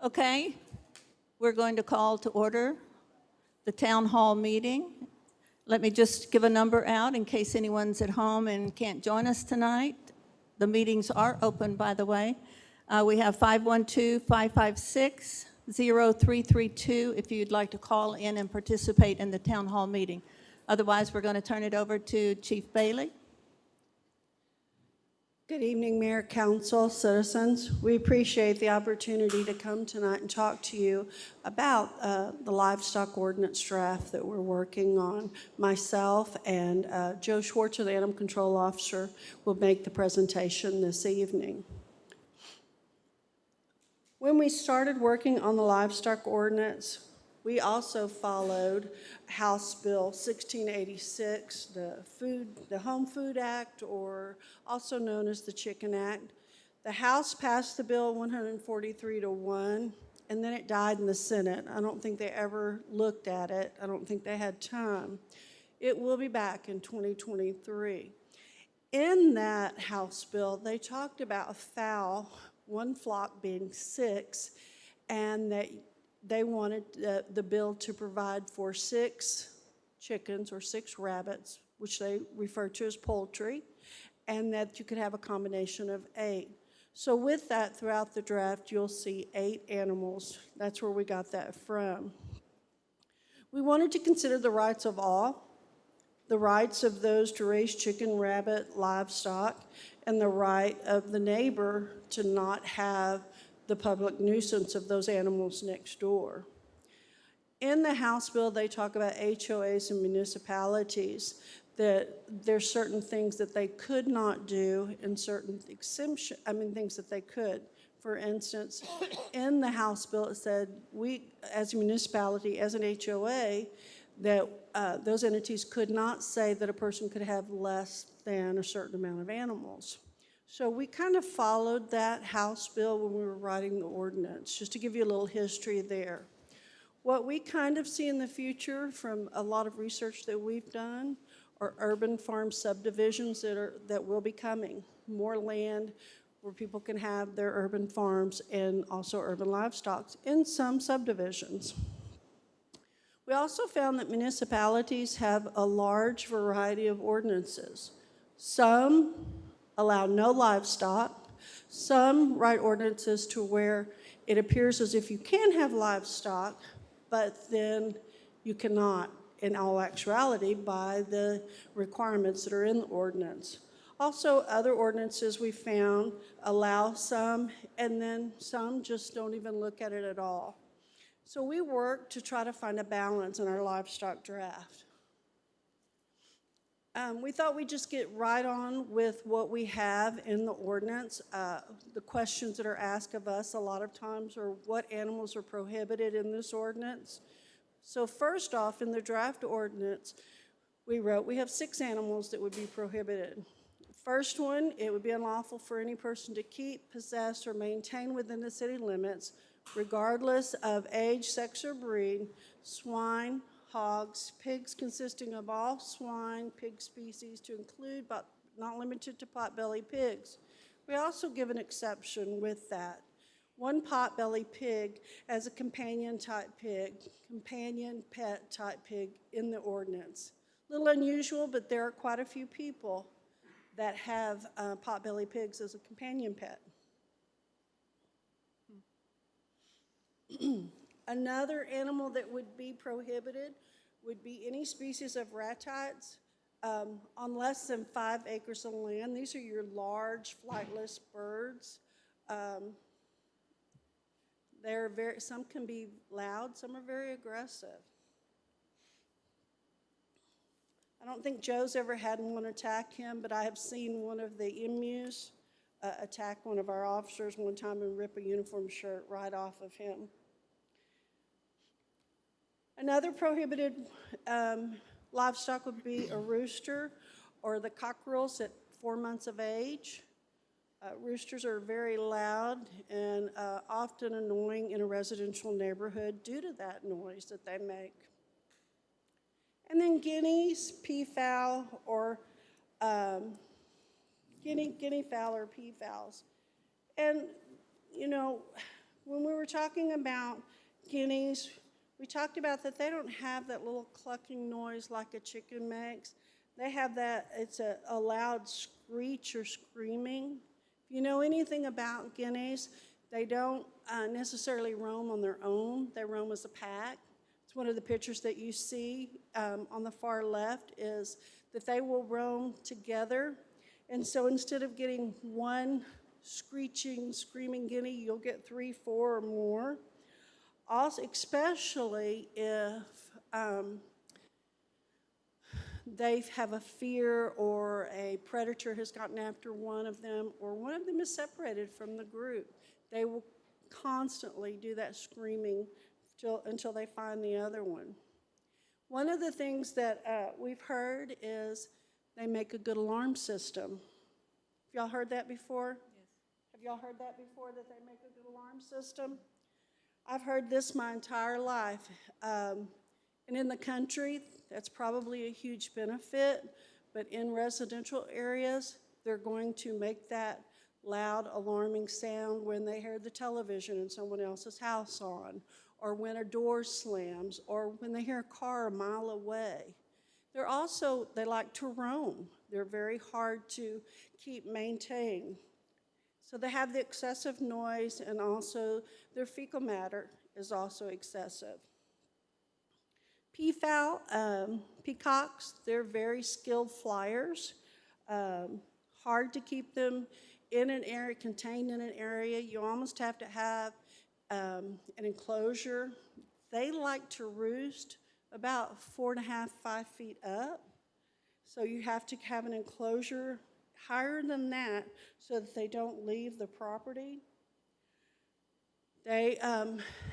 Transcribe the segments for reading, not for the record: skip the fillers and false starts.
Okay, we're going to call to order the town hall meeting. Let me just give a number out in case anyone's at home and can't join us tonight. The meetings are open, by the way. We have 512-556-0332 if you'd like to call in and participate in the town hall meeting. Otherwise, we're going to turn it over to Chief Bailey. Good evening, Mayor, Council, citizens. We appreciate the opportunity to come tonight and talk to you about the livestock ordinance draft that we're working on. Myself and Joe Schwartzer, the Animal Control Officer, will make the presentation this evening. When we started working on the livestock ordinance, we also followed House Bill 1686, the Home Food Act, or also known as the Chicken Act. The House passed the bill 143-1, and then it died in the Senate. I don't think they ever looked at it. I don't think they had time. It will be back in 2023. In that House bill, they talked about a fowl, one flock being 6, and that they wanted the bill to provide for 6 chickens or 6 rabbits, which they refer to as poultry, and that you could have a combination of 8. So with that, throughout the draft, you'll see 8 animals. That's where we got that from. We wanted to consider the rights of all, the rights of those to raise chicken, rabbit, livestock, and the right of the neighbor to not have the public nuisance of those animals next door. In the House bill, they talk about HOAs and municipalities, that there's certain things that they could not do and certain things that they could. For instance, in the House bill, it said we, as a municipality, as an HOA, that those entities could not say that a person could have less than a certain amount of animals. So we kind of followed that House bill when we were writing the ordinance, just to give you a little history there. What we kind of see in the future from a lot of research that we've done are urban farm subdivisions that will be coming. More land where people can have their urban farms and also urban livestock in some subdivisions. We also found that municipalities have a large variety of ordinances. Some allow no livestock. Some write ordinances to where it appears as if you can have livestock, but then you cannot, in all actuality, by the requirements that are in the ordinance. Also, other ordinances we found allow some, and then some just don't even look at it at all. So we worked to try to find a balance in our livestock draft. We thought we'd just get right on with what we have in the ordinance. The questions that are asked of us a lot of times are what animals are prohibited in this ordinance. So first off, in the draft ordinance, we wrote we have 6 animals that would be prohibited. First one, it would be unlawful for any person to keep, possess, or maintain within the city limits, regardless of age, sex, or breed, swine, hogs, pigs consisting of all swine, pig species to include but not limited to potbelly pigs. We also give an exception with that. One potbelly pig as a companion type pig, companion pet type pig in the ordinance. A little unusual, but there are quite a few people that have potbelly pigs as a companion pet. Another animal that would be prohibited would be any species of ratites on less than 5 acres of land. These are your large flightless birds. Some can be loud, some are very aggressive. I don't think Joe's ever had one attack him, but I have seen one of the emus attack one of our officers one time and rip a uniform shirt right off of him. Another prohibited livestock would be a rooster or the cockerels at 4 months of age. Roosters are very loud and often annoying in a residential neighborhood due to that noise that they make. And then guineas, peafowl, or guinea fowl or peafowls. And, you know, when we were talking about guineas, we talked about that they don't have that little clucking noise like a chicken makes. They have that, it's a loud screech or screaming. If you know anything about guineas, they don't necessarily roam on their own. They roam as a pack. It's one of the pictures that you see on the far left is that they will roam together. And so instead of getting one screeching, screaming guinea, you'll get 3, 4, or more. Also, especially if they have a fear or a predator has gotten after one of them or one of them is separated from the group. They will constantly do that screaming until they find the other one. One of the things that we've heard is they make a good alarm system. Have y'all heard that before? Yes. Have y'all heard that before, that they make a good alarm system? I've heard this my entire life. And in the country, that's probably a huge benefit, but in residential areas, they're going to make that loud, alarming sound when they hear the television in someone else's house on, or when a door slams, or when they hear a car a mile away. They like to roam. They're very hard to keep maintained. So they have the excessive noise, and also their fecal matter is also excessive. Peacocks, they're very skilled flyers. Hard to keep them in an area, contained in an area. You almost have to have an enclosure. They like to roost about 4.5, 5 feet up. So you have to have an enclosure higher than that so that they don't leave the property. They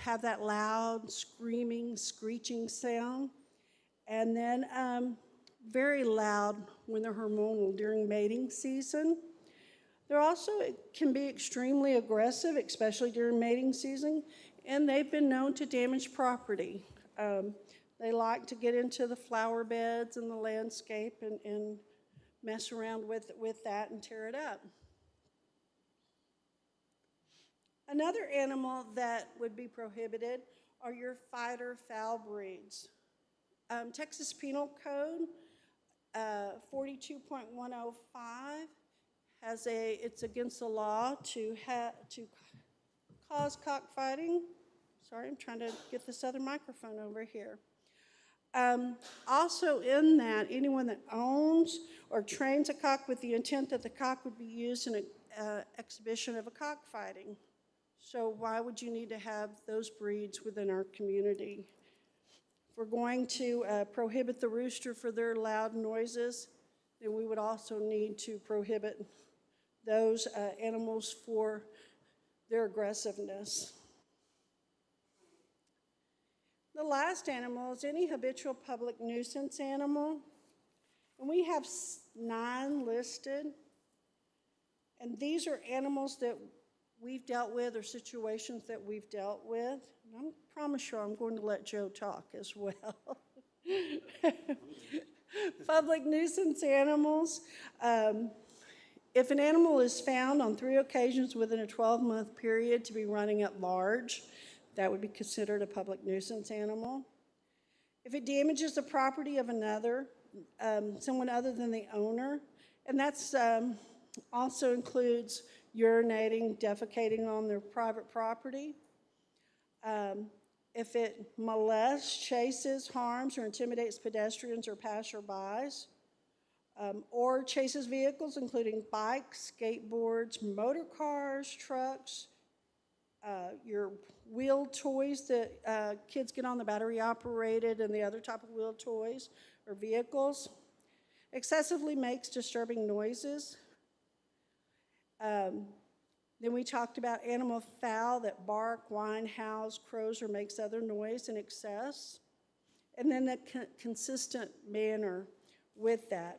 have that loud, screaming, screeching sound, and then very loud when they're hormonal during mating season. They're also can be extremely aggressive, especially during mating season, and they've been known to damage property. They like to get into the flower beds and the landscape and mess around with that and tear it up. Another animal that would be prohibited are your fighter fowl breeds. Texas Penal Code 42.105 it's against the law to cause cockfighting. Sorry, I'm trying to get this other microphone over here. Also in that, anyone that owns or trains a cock with the intent that the cock would be used in an exhibition of a cockfighting. So why would you need to have those breeds within our community? If we're going to prohibit the rooster for their loud noises, then we would also need to prohibit those animals for their aggressiveness. The last animal is any habitual public nuisance animal. And we have 9 listed. And these are animals that we've dealt with or situations that we've dealt with. And I promise you I'm going to let Joe talk as well. Public nuisance animals. If an animal is found on 3 occasions within a 12-month period to be running at large, that would be considered a public nuisance animal. If it damages the property of another, someone other than the owner, and that's also includes urinating, defecating on their private property. If it molests, chases, harms, or intimidates pedestrians or passerbys, or chases vehicles, including bikes, skateboards, motor cars, trucks, your wheeled toys that kids get on, the battery operated and the other type of wheeled toys or vehicles, excessively makes disturbing noises. Then we talked about animal fowl that bark, whine, howls, crows, or makes other noise in excess. And then the consistent manner with that.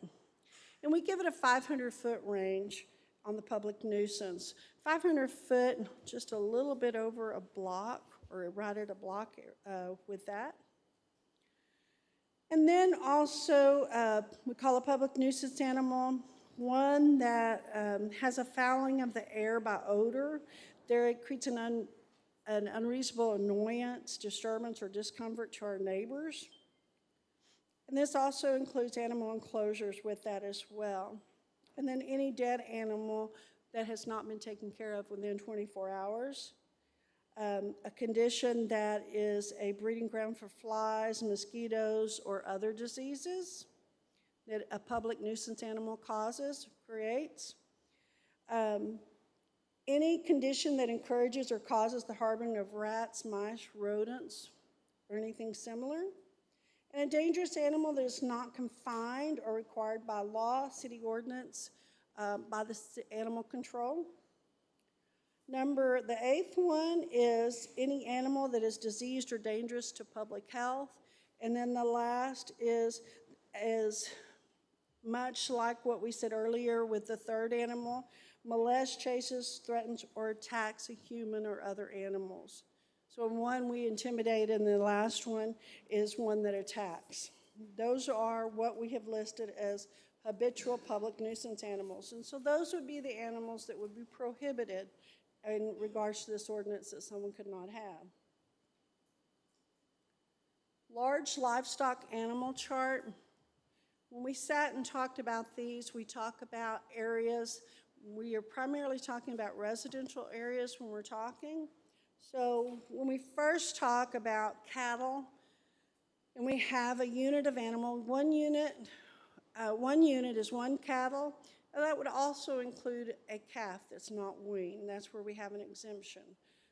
And we give it a 500-foot range on the public nuisance. 500 foot, just a little bit over a block, or right at a block with that. And then also, we call a public nuisance animal one that has a fouling of the air by odor. There it creates an an unreasonable annoyance, disturbance, or discomfort to our neighbors. And this also includes animal enclosures with that as well. And then any dead animal that has not been taken care of within 24 hours. A condition that is a breeding ground for flies, mosquitoes, or other diseases that a public nuisance animal creates. Any condition that encourages or causes the harboring of rats, mice, rodents, or anything similar. And a dangerous animal that is not confined or required by law, city ordinance, by the animal control. The eighth one is any animal that is diseased or dangerous to public health. And then the last is much like what we said earlier with the third animal, molests, chases, threatens, or attacks a human or other animals. So one we intimidate, and the last one is one that attacks. Those are what we have listed as habitual public nuisance animals. And so those would be the animals that would be prohibited in regards to this ordinance that someone could not have. Large livestock animal chart. When we sat and talked about these, we talk about areas. We are primarily talking about residential areas when we're talking. So when we first talk about cattle, and we have a unit of animal, one unit is one cattle, and that would also include a calf that's not weaned. That's where we have an exemption.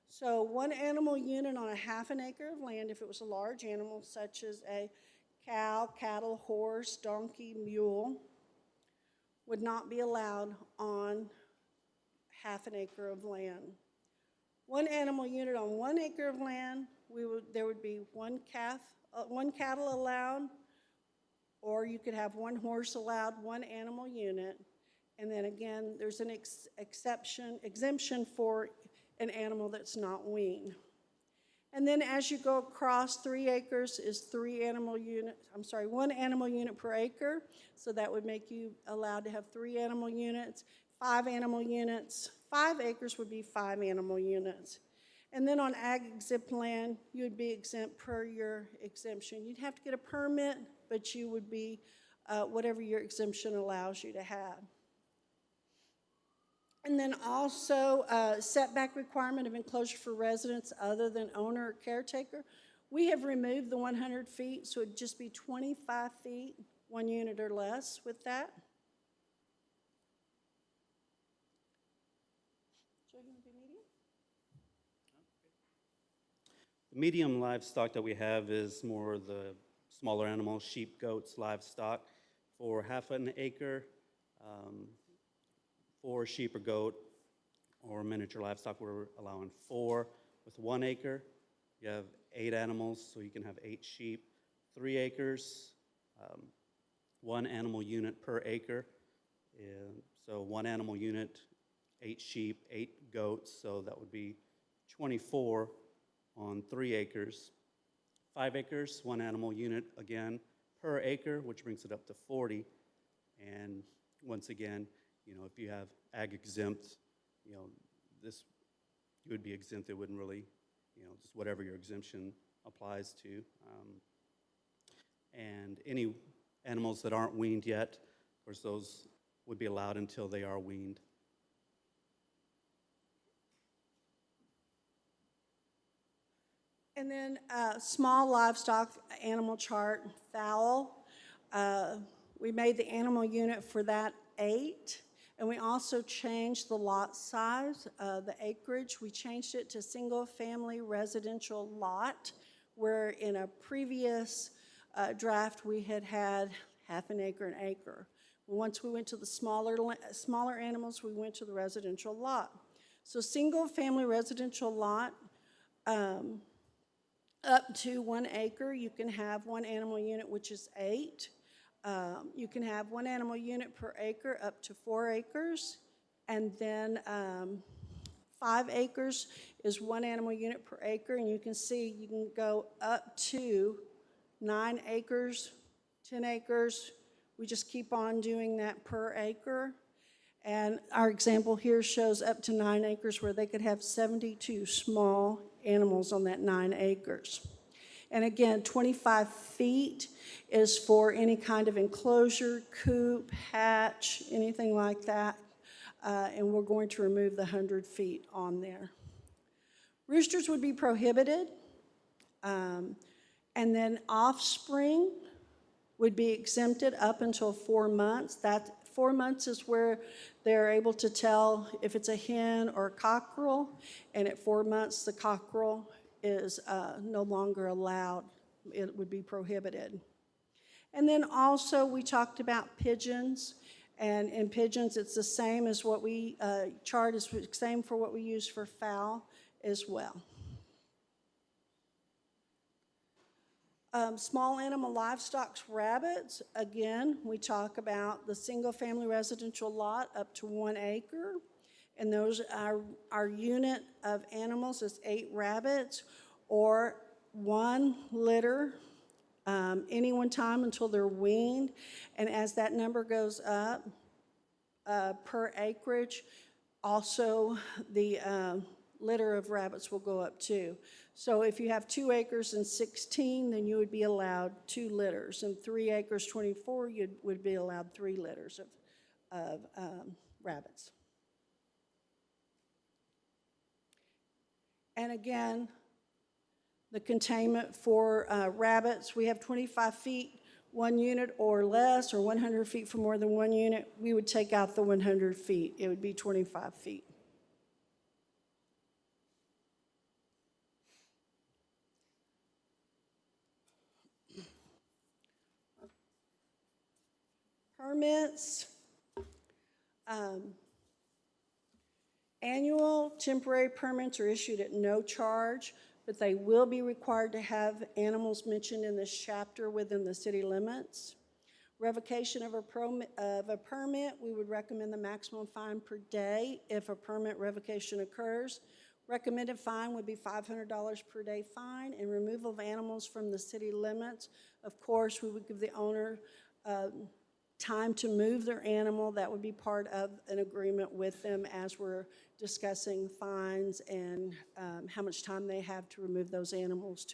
So one animal unit on a half an acre of land, if it was a large animal such as a cow, cattle, horse, donkey, mule, would not be allowed on half an acre of land. One animal unit on 1 acre of land, there would be one cattle allowed, or you could have one horse allowed, one animal unit. And then again, there's an exemption for an animal that's not weaned. And then as you go across 3 acres is 1 animal unit per acre. So that would make you allowed to have 3 animal units, 5 animal units. 5 acres would be 5 animal units. And then on ag exempt land, you would be exempt per your exemption. You'd have to get a permit, but you would be whatever your exemption allows you to have. And then also setback requirement of enclosure for residents other than owner or caretaker. We have removed the 100 feet, so it'd just be 25 feet, 1 unit or less with that. The medium livestock that we have is more the smaller animals, sheep, goats, livestock. For half an acre, for sheep or goat or miniature livestock, we're allowing 4. With 1 acre, you have 8 animals, so you can have 8 sheep. 3 acres, 1 animal unit per acre. And so 1 animal unit, 8 sheep, 8 goats, so that would be 24 on 3 acres. 5 acres, 1 animal unit again per acre, which brings it up to 40. And once again, if you have ag exempt, you would be exempt. It wouldn't really, just whatever your exemption applies to. And any animals that aren't weaned yet, of course, those would be allowed until they are weaned. And then small livestock animal chart, fowl. We made the animal unit for that 8. And we also changed the lot size, the acreage. We changed it to single-family residential lot, where in a previous draft we had half an acre, an acre. Once we went to the smaller animals, we went to the residential lot. So single-family residential lot, up to 1 acre, you can have 1 animal unit, which is 8. You can have 1 animal unit per acre up to 4 acres. And then 5 acres is 1 animal unit per acre. And you can see you can go up to 9 acres, 10 acres. We just keep on doing that per acre. And our example here shows up to 9 acres where they could have 72 small animals on that 9 acres. And again, 25 feet is for any kind of enclosure, coop, hatch, anything like that. And we're going to remove the 100 feet on there. Roosters would be prohibited. And then offspring would be exempted up until 4 months. That 4 months is where they're able to tell if it's a hen or a cockerel, and at 4 months, the cockerel is no longer allowed. It would be prohibited. And then also, we talked about pigeons, and in pigeons, it's the same as what we chart is the same for what we use for fowl as well. Small animal livestock, rabbits, again, we talk about the single-family residential lot up to 1 acre. And those are our unit of animals is 8 rabbits or 1 litter any one time until they're weaned. And as that number goes up per acreage, also the litter of rabbits will go up too. So if you have 2 acres and 16, then you would be allowed 2 litters. And 3 acres, 24, you would be allowed 3 litters of rabbits. And again, the containment for rabbits, we have 25 feet, 1 unit or less, or 100 feet for more than 1 unit. We would take out the 100 feet. It would be 25 feet. Permits. Annual temporary permits are issued at no charge, but they will be required to have animals mentioned in this chapter within the city limits. Revocation of a permit, we would recommend the maximum fine per day if a permit revocation occurs. Recommended fine would be $500 per day fine, and removal of animals from the city limits. Of course, we would give the owner time to move their animal. That would be part of an agreement with them as we're discussing fines and how much time they have to remove those animals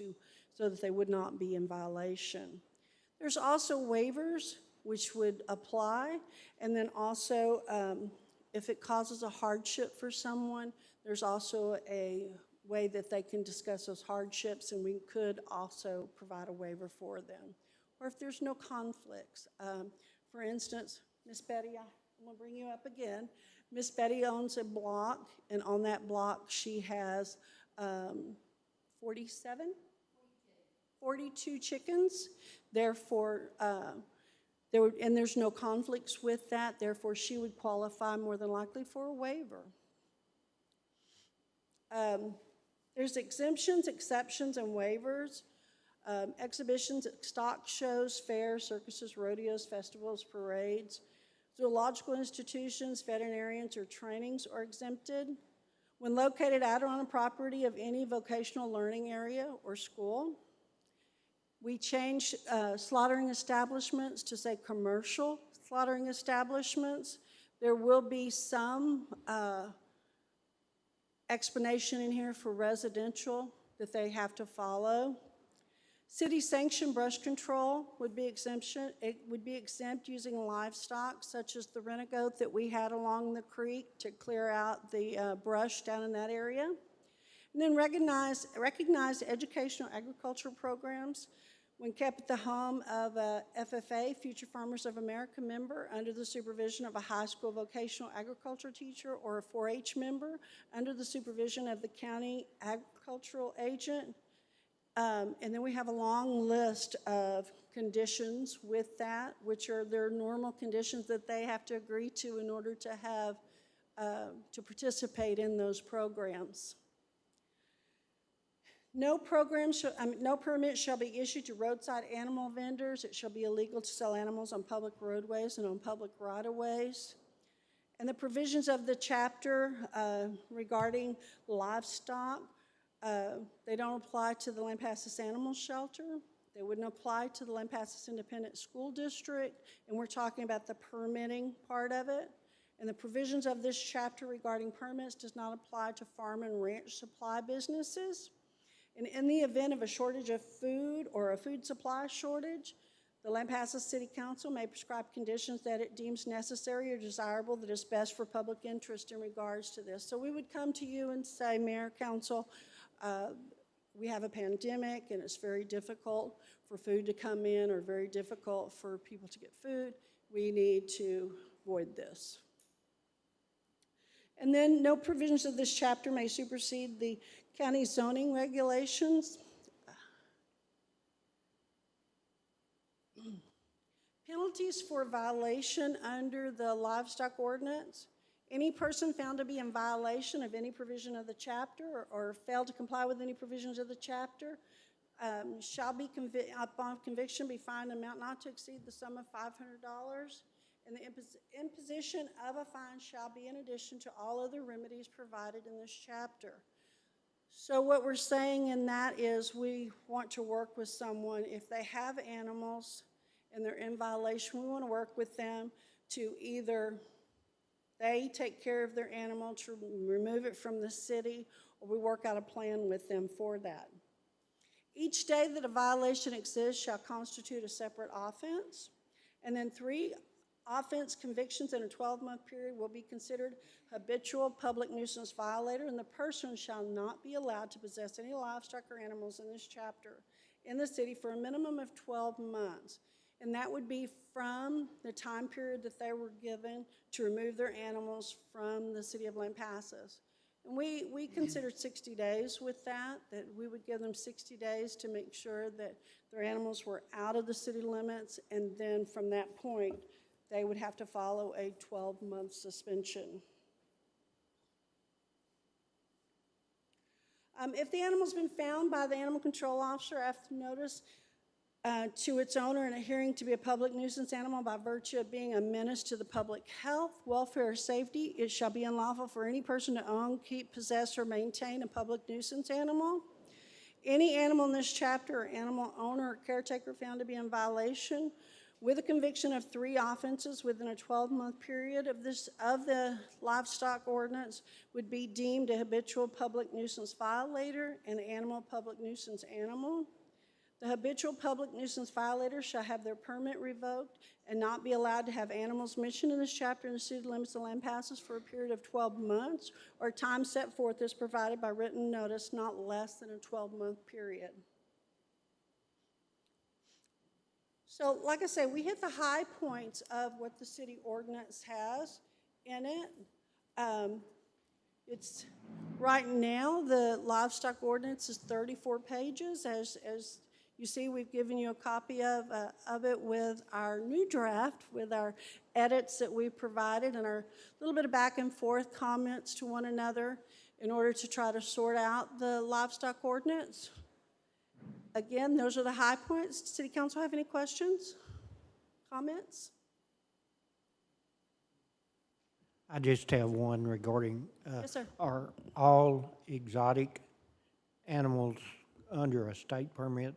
so that they would not be in violation. There's also waivers which would apply, and then also if it causes a hardship for someone, there's also a way that they can discuss those hardships, and we could also provide a waiver for them. Or if there's no conflicts. For instance, Miss Betty, I'm gonna bring you up again. Miss Betty owns a block, and on that block she has 42 chickens. Therefore, there's no conflicts with that. Therefore, she would qualify more than likely for a waiver. There's exemptions, exceptions, and waivers. Exhibitions, stock shows, fairs, circuses, rodeos, festivals, parades. Zoological institutions, veterinarians, or trainings are exempted. When located out on a property of any vocational learning area or school. We changed slaughtering establishments to say commercial slaughtering establishments. There will be some explanation in here for residential that they have to follow. City sanctioned brush control would be exemption. It would be exempt using livestock such as the rent-a-goat that we had along the creek to clear out the brush down in that area. And then recognized educational agricultural programs when kept at the home of a FFA, Future Farmers of America member, under the supervision of a high school vocational agriculture teacher or a 4-H member, under the supervision of the county agricultural agent. And then we have a long list of conditions with that, which are their normal conditions that they have to agree to in order to have, to participate in those programs. No permit shall be issued to roadside animal vendors. It shall be illegal to sell animals on public roadways and on public right-of-ways. And the provisions of the chapter regarding livestock, they don't apply to the Lampasas Animal Shelter. They wouldn't apply to the Lampasas Independent School District, and we're talking about the permitting part of it. And the provisions of this chapter regarding permits does not apply to farm and ranch supply businesses. And in the event of a shortage of food or a food supply shortage, the Lampasas City Council may prescribe conditions that it deems necessary or desirable that is best for public interest in regards to this. So we would come to you and say, Mayor, Council, we have a pandemic and it's very difficult for food to come in or very difficult for people to get food. We need to void this. And then no provisions of this chapter may supersede the county zoning regulations. Penalties for violation under the livestock ordinance. Any person found to be in violation of any provision of the chapter or failed to comply with any provisions of the chapter shall be, upon conviction, be fined an amount not to exceed the sum of $500. And the imposition of a fine shall be in addition to all other remedies provided in this chapter. So what we're saying in that is we want to work with someone. If they have animals and they're in violation, we want to work with them to either they take care of their animal to remove it from the city, or we work out a plan with them for that. Each day that a violation exists shall constitute a separate offense. And then 3 offense convictions in a 12-month period will be considered habitual public nuisance violator, and the person shall not be allowed to possess any livestock or animals in this chapter in the city for a minimum of 12 months. And that would be from the time period that they were given to remove their animals from the city of Lampasas. And we considered 60 days with that we would give them 60 days to make sure that their animals were out of the city limits, and then from that point, they would have to follow a 12-month suspension. If the animal's been found by the animal control officer after notice to its owner and adhering to be a public nuisance animal by virtue of being a menace to the public health, welfare, or safety, it shall be unlawful for any person to own, keep, possess, or maintain a public nuisance animal. Any animal in this chapter or animal owner or caretaker found to be in violation with a conviction of 3 offenses within a 12-month period of the livestock ordinance would be deemed a habitual public nuisance violator and animal public nuisance animal. The habitual public nuisance violator shall have their permit revoked and not be allowed to have animals mentioned in this chapter in the city limits of Lampasas for a period of 12 months or time set forth as provided by written notice not less than a 12-month period. So, like I say, we hit the high points of what the city ordinance has in it. It's right now, the livestock ordinance is 34 pages. As you see, we've given you a copy of it with our new draft, with our edits that we provided and our little bit of back and forth comments to one another in order to try to sort out the livestock ordinance. Again, those are the high points. Does City Council have any questions, comments? I just have one regarding, Yes, sir. are all exotic animals under a state permit?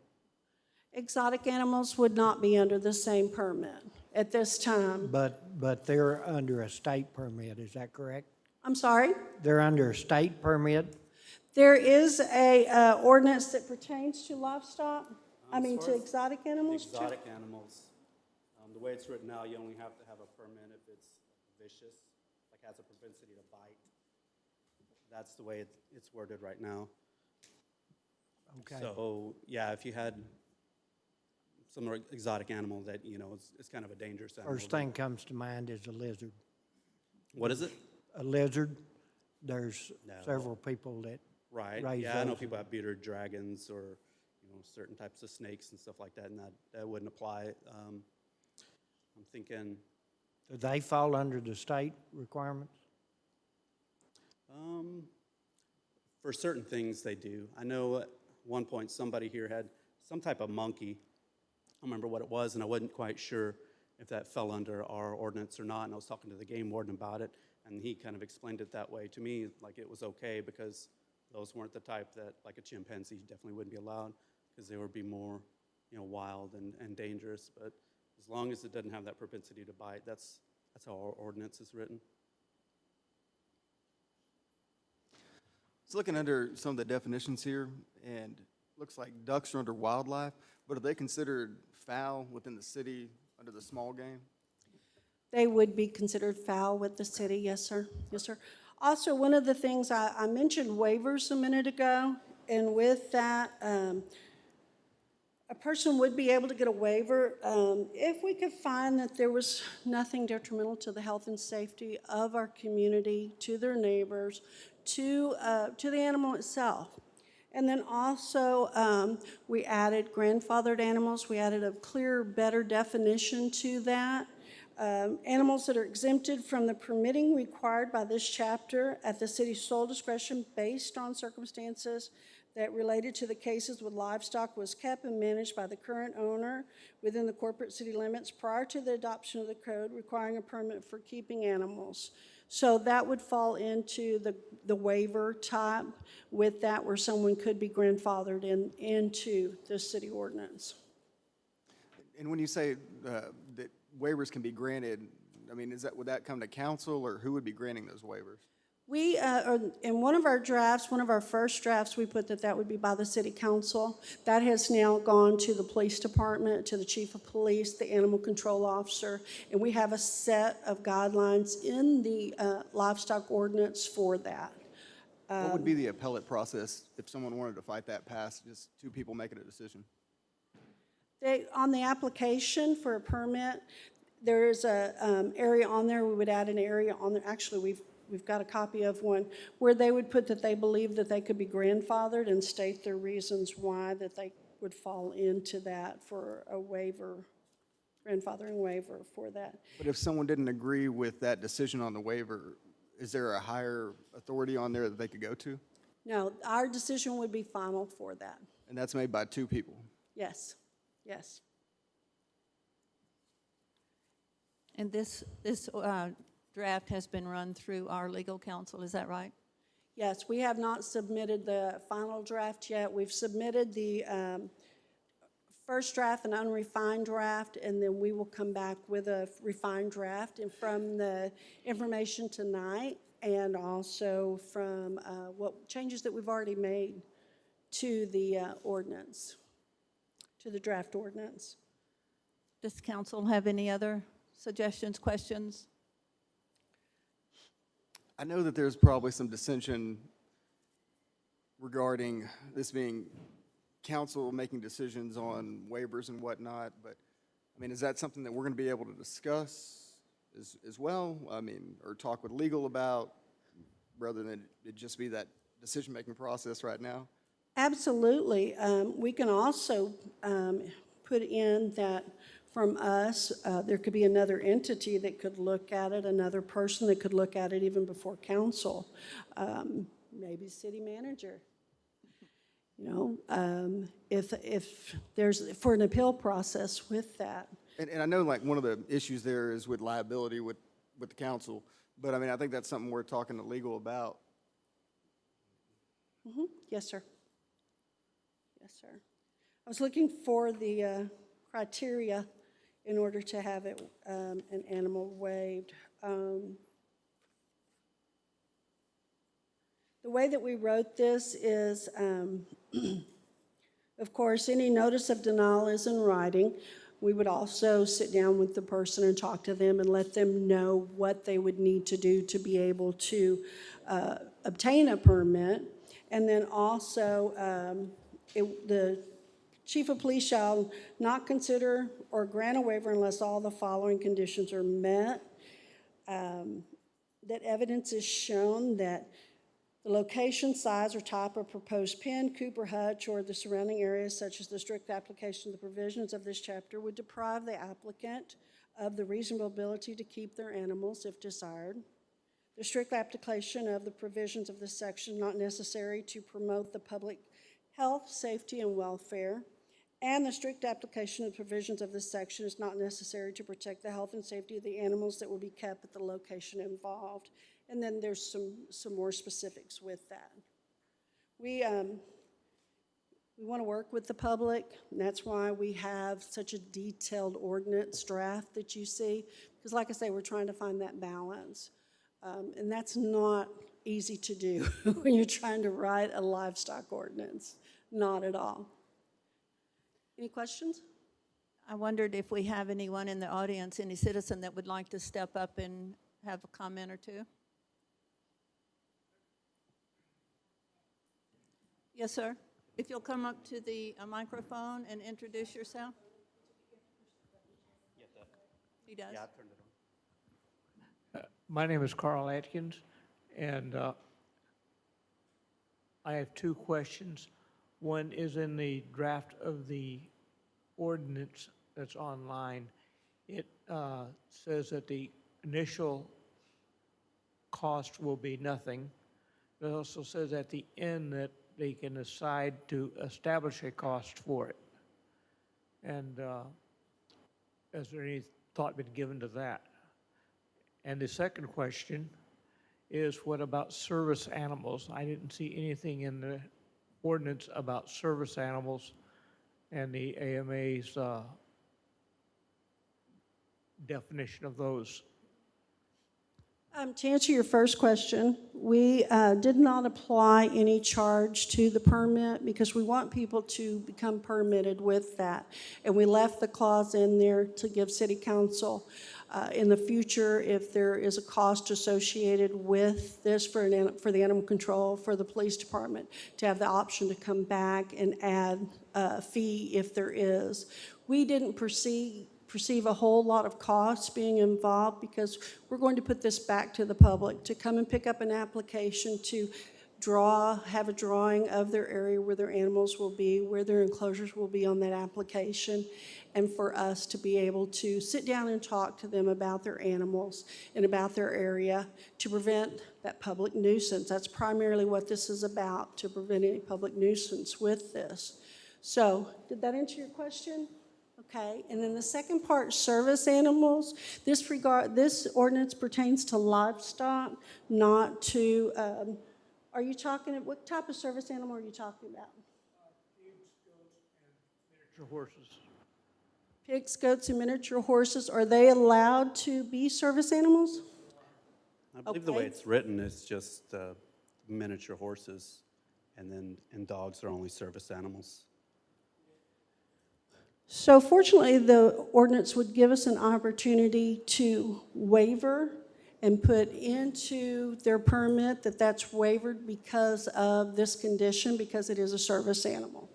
Exotic animals would not be under the same permit at this time. But they're under a state permit, is that correct? I'm sorry? They're under a state permit? There is a ordinance that pertains to livestock, As to far as exotic animals. Exotic animals, the way it's written now, you only have to have a permit if it's vicious, like has a propensity to bite. That's the way it's worded right now. Okay. So, yeah, if you had some exotic animal that, it's kind of a dangerous animal. First thing comes to mind is a lizard. What is it? A lizard, there's No. several people that Right, raise yeah, I know those. people have bearded dragons or, certain types of snakes and stuff like that, and that wouldn't apply. I'm thinking, Do they fall under the state requirements? for certain things they do. I know at one point somebody here had some type of monkey. I don't remember what it was, and I wasn't quite sure if that fell under our ordinance or not, and I was talking to the game warden about it, and he kind of explained it that way to me, like it was okay because those weren't the type that, like a chimpanzee, definitely wouldn't be allowed because they would be more, wild and dangerous. But as long as it doesn't have that propensity to bite, that's how our ordinance is written. So looking under some of the definitions here, and looks like ducks are under wildlife, but are they considered fowl within the city under the small game? They would be considered foul with the city, yes, sir. Yes, sir. Also, one of the things I mentioned waivers a minute ago, and with that, a person would be able to get a waiver if we could find that there was nothing detrimental to the health and safety of our community, to their neighbors, to the animal itself. And then also, we added grandfathered animals. We added a clearer, better definition to that. Animals that are exempted from the permitting required by this chapter at the city's sole discretion based on circumstances that related to the cases with livestock was kept and managed by the current owner within the corporate city limits prior to the adoption of the code requiring a permit for keeping animals. So that would fall into the waiver type with that, where someone could be grandfathered into the city ordinance. And when you say that waivers can be granted, I mean, would that come to council, or who would be granting those waivers? We, in one of our drafts, one of our first drafts, we put that would be by the city council. That has now gone to the police department, to the chief of police, the animal control officer, and we have a set of guidelines in the livestock ordinance for that. What would be the appellate process if someone wanted to fight that past just two people making a decision? On the application for a permit, there is a area on there. We would add an area on there. Actually, we've got a copy of one where they would put that they believe that they could be grandfathered and state their reasons why that they would fall into that for a waiver, grandfathering waiver for that. But if someone didn't agree with that decision on the waiver, is there a higher authority on there that they could go to? No, our decision would be final for that. And that's made by two people? Yes, yes. And this draft has been run through our legal counsel, is that right? Yes, we have not submitted the final draft yet. We've submitted the first draft, an unrefined draft, and then we will come back with a refined draft. And from the information tonight, and also from what changes that we've already made to the ordinance, to the draft ordinance. Does council have any other suggestions, questions? I know that there's probably some dissension regarding this being council making decisions on waivers and whatnot, but, I mean, is that something that we're going to be able to discuss as well? I mean, or talk with legal about, rather than it just be that decision-making process right now? Absolutely. We can also put in that from us, there could be another entity that could look at it, another person that could look at it even before council, maybe city manager. You know, if there's, for an appeal process with that. And I know, like, one of the issues there is with liability with the council, but, I mean, I think that's something we're talking to legal about. Mm-hmm. Yes, sir. Yes, sir. I was looking for the criteria in order to have it, an animal waived. The way that we wrote this is, of course, any notice of denial is in writing. We would also sit down with the person and talk to them and let them know what they would need to do to be able to obtain a permit. And then also, the chief of police shall not consider or grant a waiver unless all the following conditions are met. That evidence is shown that the location, size, or type of proposed pen, coop, or hutch, or the surrounding areas, such as the strict application of the provisions of this chapter, would deprive the applicant of the reasonable ability to keep their animals if desired. The strict application of the provisions of this section not necessary to promote the public health, safety, and welfare. And the strict application of the provisions of this section is not necessary to protect the health and safety of the animals that will be kept at the location involved. And then there's some more specifics with that. We want to work with the public, and that's why we have such a detailed ordinance draft that you see. Because like I say, we're trying to find that balance. And that's not easy to do when you're trying to write a livestock ordinance. Not at all. Any questions? I wondered if we have anyone in the audience, any citizen that would like to step up and have a comment or two? Yes, sir. If you'll come up to the microphone and introduce yourself. He does. Yeah, I turned it on. My name is Carl Atkins, and I have two questions. One is in the draft of the ordinance that's online. It says that the initial cost will be nothing. It also says at the end that they can decide to establish a cost for it. And has there any thought been given to that? And the second question is, what about service animals? I didn't see anything in the ordinance about service animals and the AMA's definition of those. To answer your first question, we did not apply any charge to the permit because we want people to become permitted with that. And we left the clause in there to give city council in the future, if there is a cost associated with this for the animal control, for the police department, to have the option to come back and add a fee if there is. We didn't perceive a whole lot of costs being involved because we're going to put this back to the public to come and pick up an application to have a drawing of their area where their animals will be, where their enclosures will be on that application, and for us to be able to sit down and talk to them about their animals and about their area to prevent that public nuisance. That's primarily what this is about, to prevent any public nuisance with this. So, did that answer your question? Okay, and then the second part, service animals. This ordinance pertains to livestock, not to, are you talking, what type of service animal are you talking about? Miniature horses. Pigs, goats, and miniature horses, are they allowed to be service animals? I believe the way Okay. it's written is just miniature horses, and dogs are only service animals. So fortunately, the ordinance would give us an opportunity to waiver and put into their permit that that's waived because of this condition, because it is a service animal.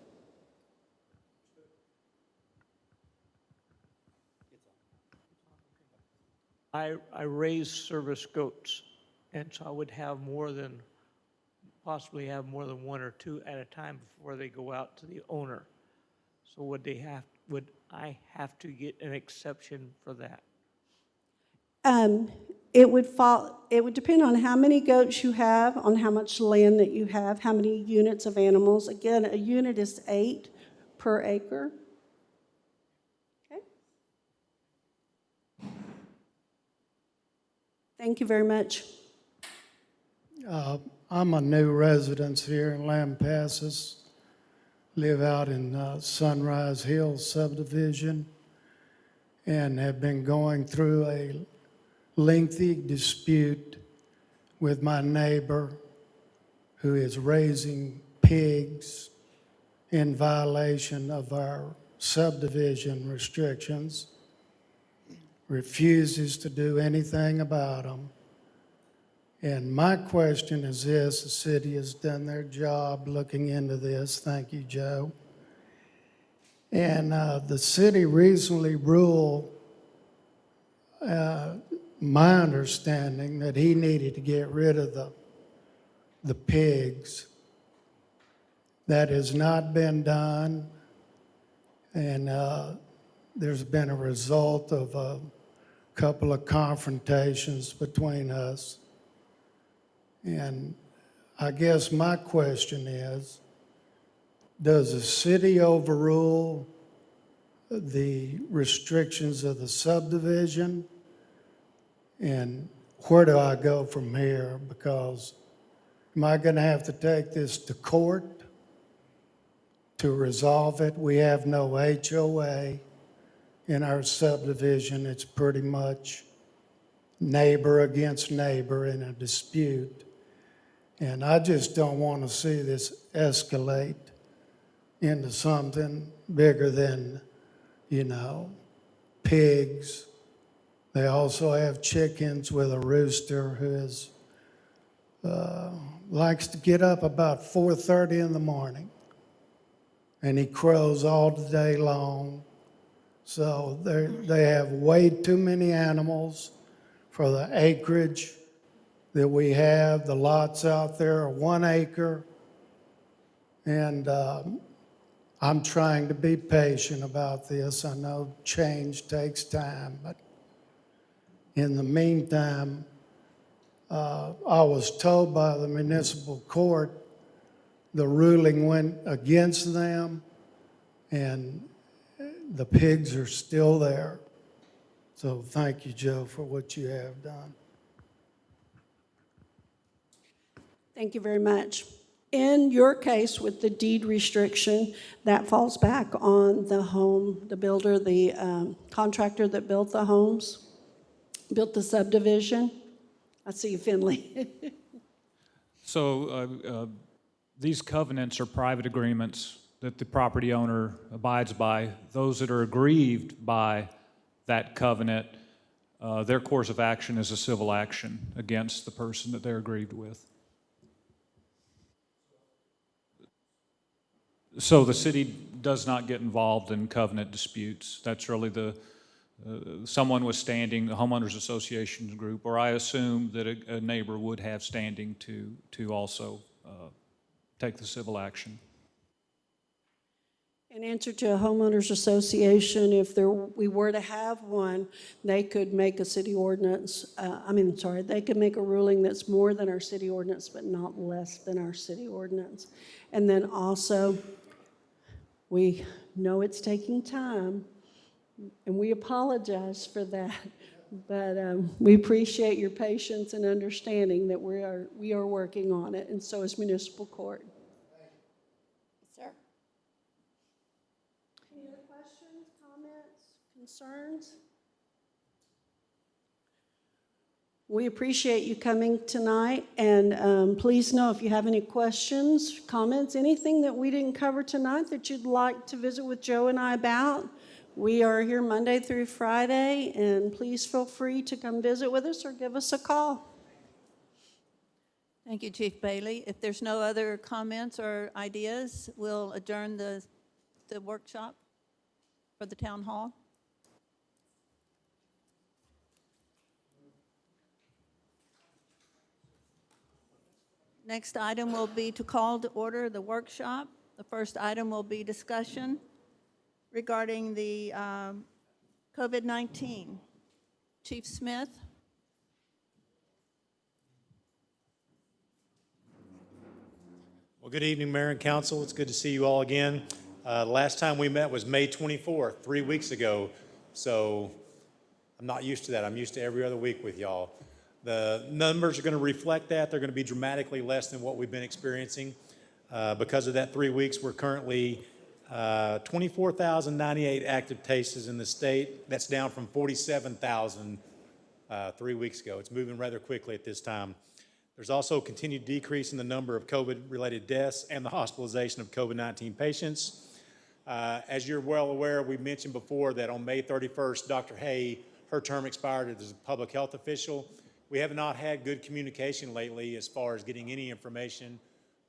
I raise service goats, and so I would have possibly have more than one or two at a time before they go out to the owner. So would I have to get an exception for that? It would depend on how many goats you have, on how much land that you have, how many units of animals. Again, a unit is 8 per acre. Okay. Thank you very much. I'm a new resident here in Lampasas, live out in Sunrise Hills subdivision, and have been going through a lengthy dispute with my neighbor who is raising pigs in violation of our subdivision restrictions, refuses to do anything about them. And my question is this: the city has done their job looking into this. Thank you, Joe. And the city recently ruled, my understanding, that he needed to get rid of the pigs. That has not been done, and there's been a result of a couple of confrontations between us. And I guess my question is, does the city overrule the restrictions of the subdivision? And where do I go from here? Because am I going to have to take this to court to resolve it? We have no HOA in our subdivision. It's pretty much neighbor against neighbor in a dispute. And I just don't want to see this escalate into something bigger than, you know, pigs. They also have chickens with a rooster who is, likes to get up about 4:30 in the morning. And he crows all day long. So they have way too many animals for the acreage that we have. The lots out there are 1 acre. And I'm trying to be patient about this. I know change takes time, but in the meantime, I was told by the municipal court the ruling went against them, and the pigs are still there. So thank you, Joe, for what you have done. Thank you very much. In your case with the deed restriction, that falls back on the home, the builder, the contractor that built the homes, built the subdivision. I see you, Finley. So these covenants are private agreements that the property owner abides by. Those that are aggrieved by that covenant, their course of action is a civil action against the person that they're aggrieved with. So the city does not get involved in covenant disputes. That's really someone with standing, the homeowners association group, or I assume that a neighbor would have standing to also take the civil action. In answer to a homeowners association, if we were to have one, they could make a city ordinance, they could make a ruling that's more than our city ordinance, but not less than our city ordinance. And then also, we know it's taking time, and we apologize for that, but we appreciate your patience and understanding that we are working on it, and so is municipal court. Sir. Any other questions, comments, concerns? We appreciate you coming tonight, and please know if you have any questions, comments, anything that we didn't cover tonight that you'd like to visit with Joe and I about, we are here Monday through Friday, and please feel free to come visit with us or give us a call. Thank you, Chief Bailey. If there's no other comments or ideas, we'll adjourn the workshop for the town hall. Next item will be to call to order the workshop. The first item will be discussion regarding the COVID-19. Chief Smith. Well, good evening, Mayor and Council. It's good to see you all again. Last time we met was May 24th, 3 weeks ago. So I'm not used to that. I'm used to every other week with y'all. The numbers are going to reflect that. They're going to be dramatically less than what we've been experiencing. Because of that 3 weeks, we're currently 24,098 active cases in the state. That's down from 47,000 3 weeks ago. It's moving rather quickly at this time. There's also a continued decrease in the number of COVID-related deaths and the hospitalization of COVID-19 patients. As you're well aware, we mentioned before that on May 31st, Dr. Hay, her term expired as a public health official. We have not had good communication lately as far as getting any information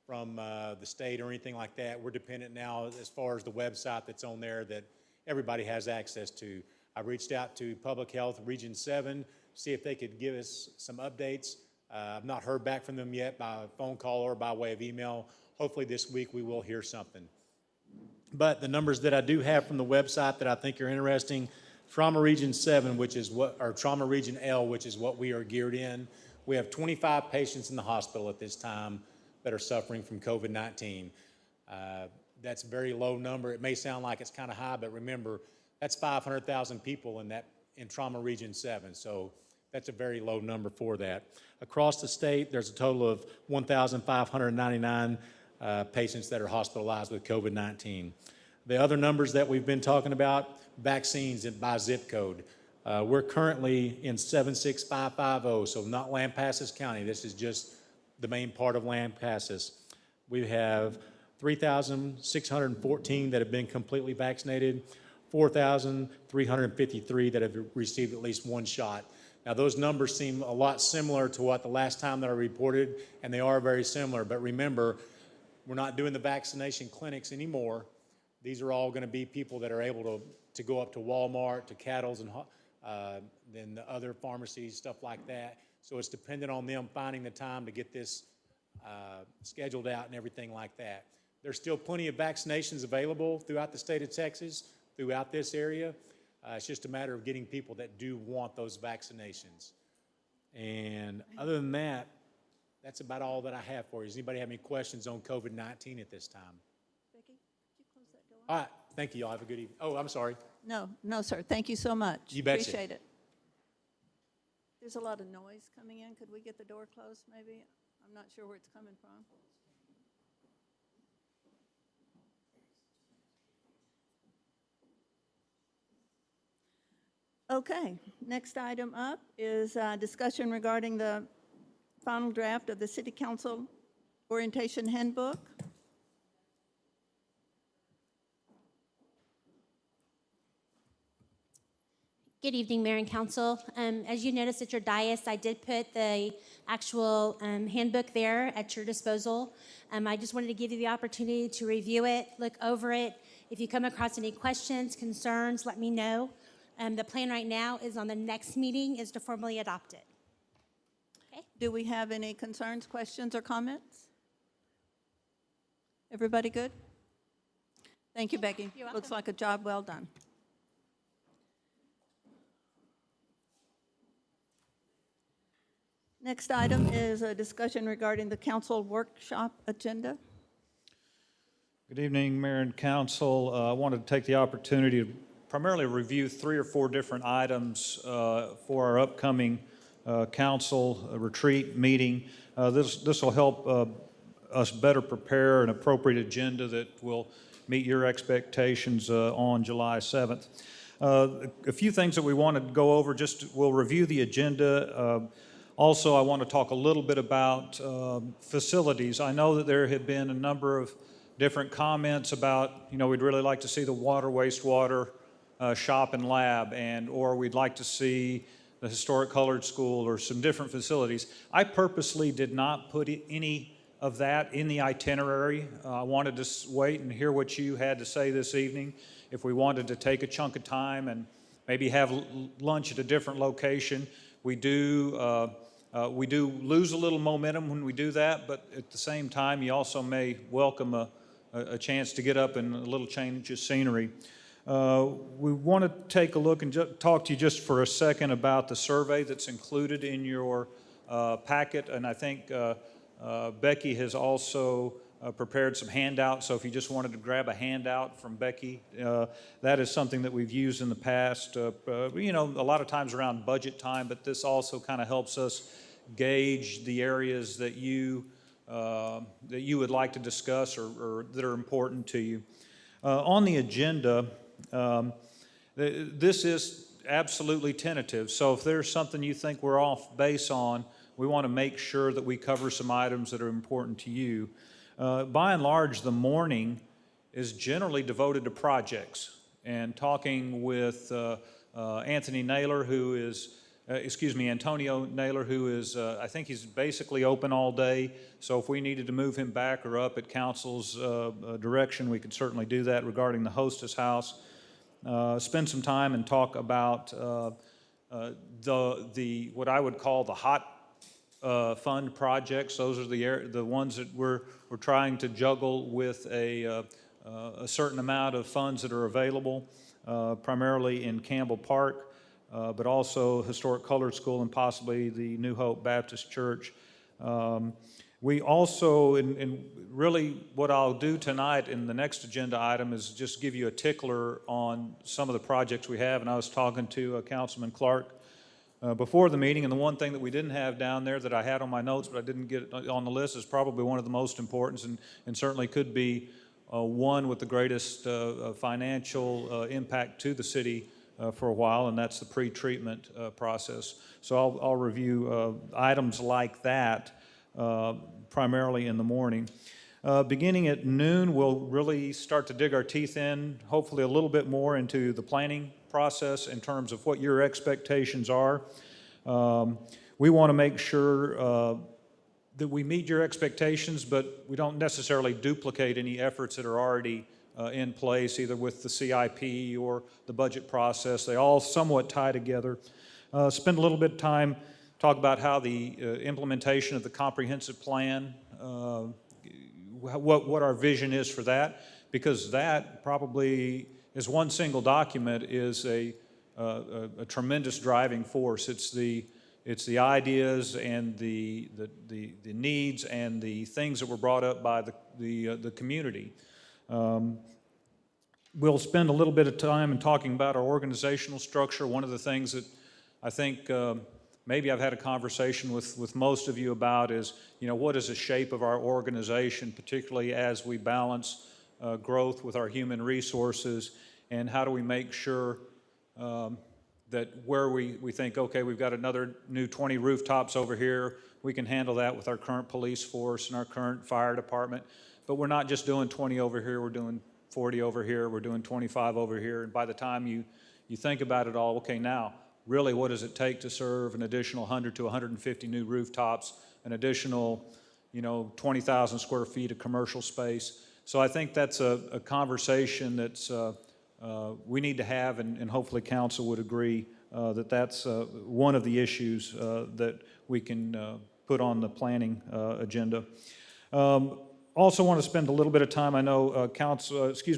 from the state or anything like that. We're dependent now as far as the website that's on there that everybody has access to. I reached out to Public Health Region 7, see if they could give us some updates. I've not heard back from them yet by phone call or by way of email. Hopefully this week we will hear something. But the numbers that I do have from the website that I think are interesting, Trauma Region 7, or Trauma Region L, which is what we are geared in, we have 25 patients in the hospital at this time that are suffering from COVID-19. That's a very low number. It may sound like it's kind of high, but remember, that's 500,000 people in Trauma Region 7. So that's a very low number for that. Across the state, there's a total of 1,599 patients that are hospitalized with COVID-19. The other numbers that we've been talking about, vaccines by zip code. We're currently in 76550, so not Lampasas County. This is just the main part of Lampasas. We have 3,614 that have been completely vaccinated, 4,353 that have received at least one shot. Now, those numbers seem a lot similar to what the last time that I reported, and they are very similar. But remember, we're not doing the vaccination clinics anymore. These are all going to be people that are able to go up to Walmart, to Cattle's, and then the other pharmacies, stuff like that. So it's dependent on them finding the time to get this scheduled out and everything like that. There's still plenty of vaccinations available throughout the state of Texas, throughout this area. It's just a matter of getting people that do want those vaccinations. And other than that, that's about all that I have for you. Does anybody have any questions on COVID-19 at this time? Becky, could you close that door? All right, thank you. Y'all have a good evening. Oh, I'm sorry. No, no, sir. Thank you so much. You betcha. Appreciate it. There's a lot of noise coming in. Could we get the door closed, maybe? I'm not sure where it's coming from. Okay, next item up is discussion regarding the final draft of the City Council Orientation Handbook. Good evening, Mayor and Council. As you noticed at your dais, I did put the actual handbook there at your disposal. I just wanted to give you the opportunity to review it, look over it. If you come across any questions, concerns, let me know. The plan right now is on the next meeting is to formally adopt it. Okay. Do we have any concerns, questions, or comments? Everybody good? Thank you, Becky. You're Looks welcome. like a job well done. Next item is a discussion regarding the council workshop agenda. Good evening, Mayor and Council. I wanted to take the opportunity to primarily review 3 or 4 different items for our upcoming council retreat meeting. This will help us better prepare an appropriate agenda that will meet your expectations on July 7th. A few things that we wanted to go over, we'll review the agenda. Also, I want to talk a little bit about facilities. I know that there had been a number of different comments about, we'd really like to see the water, wastewater, shop and lab, or we'd like to see the historic colored school or some different facilities. I purposely did not put any of that in the itinerary. I wanted to wait and hear what you had to say this evening. If we wanted to take a chunk of time and maybe have lunch at a different location, we do lose a little momentum when we do that, but at the same time, you also may welcome a chance to get up and a little change of scenery. We want to take a look and talk to you just for a second about the survey that's included in your packet, and I think Becky has also prepared some handouts, so if you just wanted to grab a handout from Becky, that is something that we've used in the past, a lot of times around budget time, but this also kind of helps us gauge the areas that you would like to discuss or that are important to you. On the agenda, this is absolutely tentative, so if there's something you think we're off base on, we want to make sure that we cover some items that are important to you. By and large, the morning is generally devoted to projects, and talking with Antonio Naylor, who is, I think he's basically open all day, so if we needed to move him back or up at council's direction, we could certainly do that regarding the hostess house. Spend some time and talk about what I would call the hot fund projects. Those are the ones that we're trying to juggle with a certain amount of funds that are available, primarily in Campbell Park, but also Historic Colored School and possibly the New Hope Baptist Church. We also, and really what I'll do tonight in the next agenda item is just give you a tickler on some of the projects we have, and I was talking to Councilman Clark before the meeting, and the one thing that we didn't have down there that I had on my notes but I didn't get on the list is probably one of the most important and certainly could be one with the greatest financial impact to the city for a while, and that's the pre-treatment process. So I'll review items like that primarily in the morning. Beginning at noon, we'll really start to dig our teeth in, hopefully a little bit more into the planning process in terms of what your expectations are. We want to make sure that we meet your expectations, but we don't necessarily duplicate any efforts that are already in place, either with the CIP or the budget process. They all somewhat tie together. Spend a little bit of time, talk about how the implementation of the comprehensive plan, what our vision is for that, because that probably, as one single document, is a tremendous driving force. It's the ideas and the needs and the things that were brought up by the community. We'll spend a little bit of time in talking about our organizational structure. One of the things that I think maybe I've had a conversation with most of you about is, what is the shape of our organization, particularly as we balance growth with our human resources, and how do we make sure that where we think, okay, we've got another new 20 rooftops over here, we can handle that with our current police force and our current fire department. But we're not just doing 20 over here, we're doing 40 over here, we're doing 25 over here. And by the time you think about it all, okay, now, really what does it take to serve an additional 100 to 150 new rooftops, an additional, 20,000 square feet of commercial space? So I think that's a conversation that's we need to have, and hopefully council would agree that that's one of the issues that we can put on the planning agenda. Also want to spend a little bit of time, I know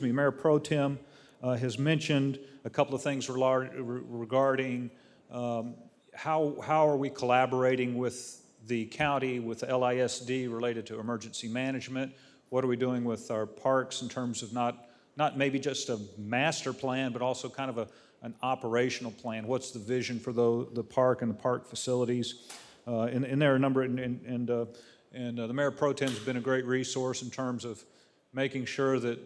Mayor Pro Tem has mentioned a couple of things regarding how are we collaborating with the county, with the LISD related to emergency management. What are we doing with our parks in terms of not maybe just a master plan, but also kind of an operational plan? What's the vision for the park and the park facilities? And there are a number, and the Mayor Pro Tem has been a great resource in terms of making sure that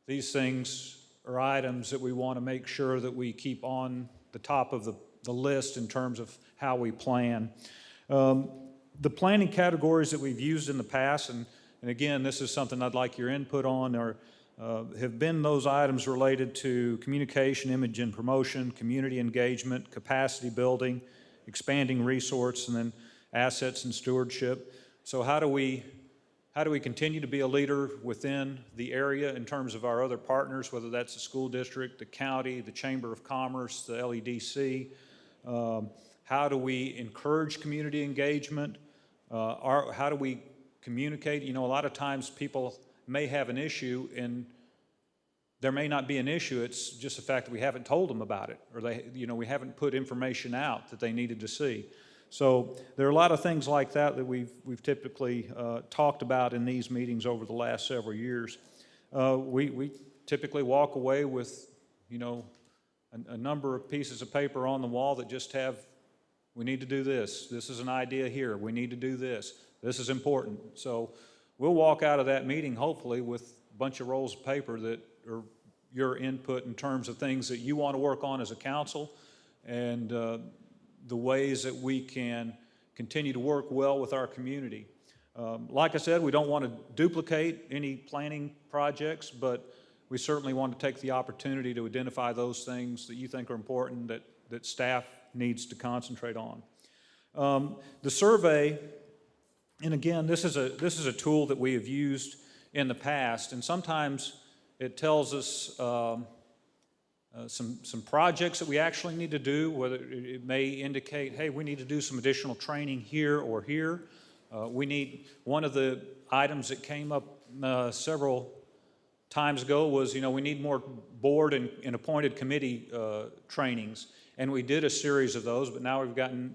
these things are items that we want to make sure that we keep on the top of the list in terms of how we plan. The planning categories that we've used in the past, and again, this is something I'd like your input on, have been those items related to communication, image and promotion, community engagement, capacity building, expanding resource, and then assets and stewardship. So how do we continue to be a leader within the area in terms of our other partners, whether that's the school district, the county, the Chamber of Commerce, the LEDC? How do we encourage community engagement? How do we communicate? A lot of times people may have an issue, and there may not be an issue. It's just the fact that we haven't told them about it, or we haven't put information out that they needed to see. So there are a lot of things like that we've typically talked about in these meetings over the last several years. We typically walk away with, a number of pieces of paper on the wall that just have, we need to do this. This is an idea here. We need to do this. This is important. So we'll walk out of that meeting hopefully with a bunch of rolls of paper that are your input in terms of things that you want to work on as a council, and the ways that we can continue to work well with our community. Like I said, we don't want to duplicate any planning projects, but we certainly want to take the opportunity to identify those things that you think are important that staff needs to concentrate on. The survey, and again, this is a tool that we have used in the past, and sometimes it tells us some projects that we actually need to do, whether it may indicate, hey, we need to do some additional training here or here. One of the items that came up several times ago was, we need more board and appointed committee trainings. And we did a series of those, but now we've gotten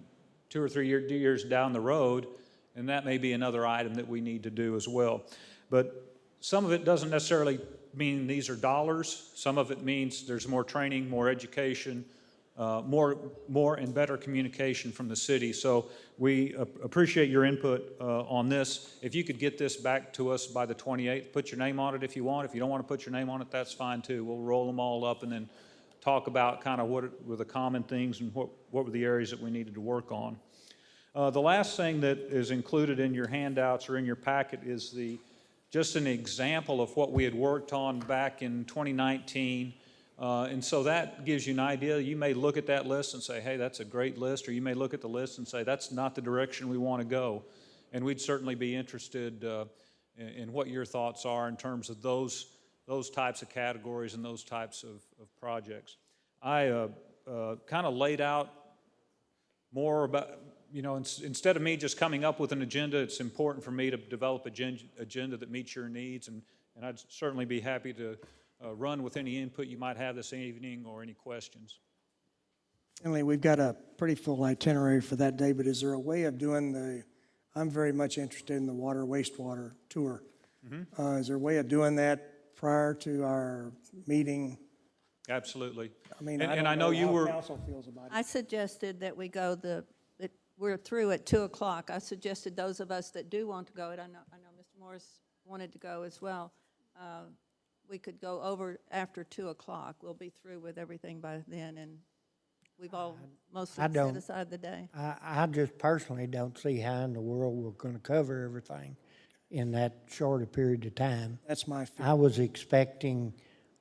2 or 3 years down the road, and that may be another item that we need to do as well. But some of it doesn't necessarily mean these are dollars. Some of it means there's more training, more education, more and better communication from the city. So we appreciate your input on this. If you could get this back to us by the 28th, put your name on it if you want. If you don't want to put your name on it, that's fine too. We'll roll them all up and then talk about kind of what were the common things and what were the areas that we needed to work on. The last thing that is included in your handouts or in your packet is the just an example of what we had worked on back in 2019. And so that gives you an idea. You may look at that list and say, hey, that's a great list, or you may look at the list and say, that's not the direction we want to go. And we'd certainly be interested in what your thoughts are in terms of those types of categories and those types of projects. I kind of laid out more about, instead of me just coming up with an agenda, it's important for me to develop an agenda that meets your needs, and I'd certainly be happy to run with any input you might have this evening or any questions. Finley, we've got a pretty full itinerary for that day, but is there a way of doing I'm very much interested in the water wastewater tour. Is there a way of doing that prior to our meeting? Absolutely. I mean, and I I know you how were. council feels about it. I suggested that we go we're through at 2 o'clock. I suggested those of us that do want to go, and I know Mr. Morris wanted to go as well. We could go over after 2 o'clock. We'll be through with everything by then, and we've all mostly I set don't. aside the day. I just personally don't see how in the world we're going to cover everything in that short a period of time. That's my feeling. I was expecting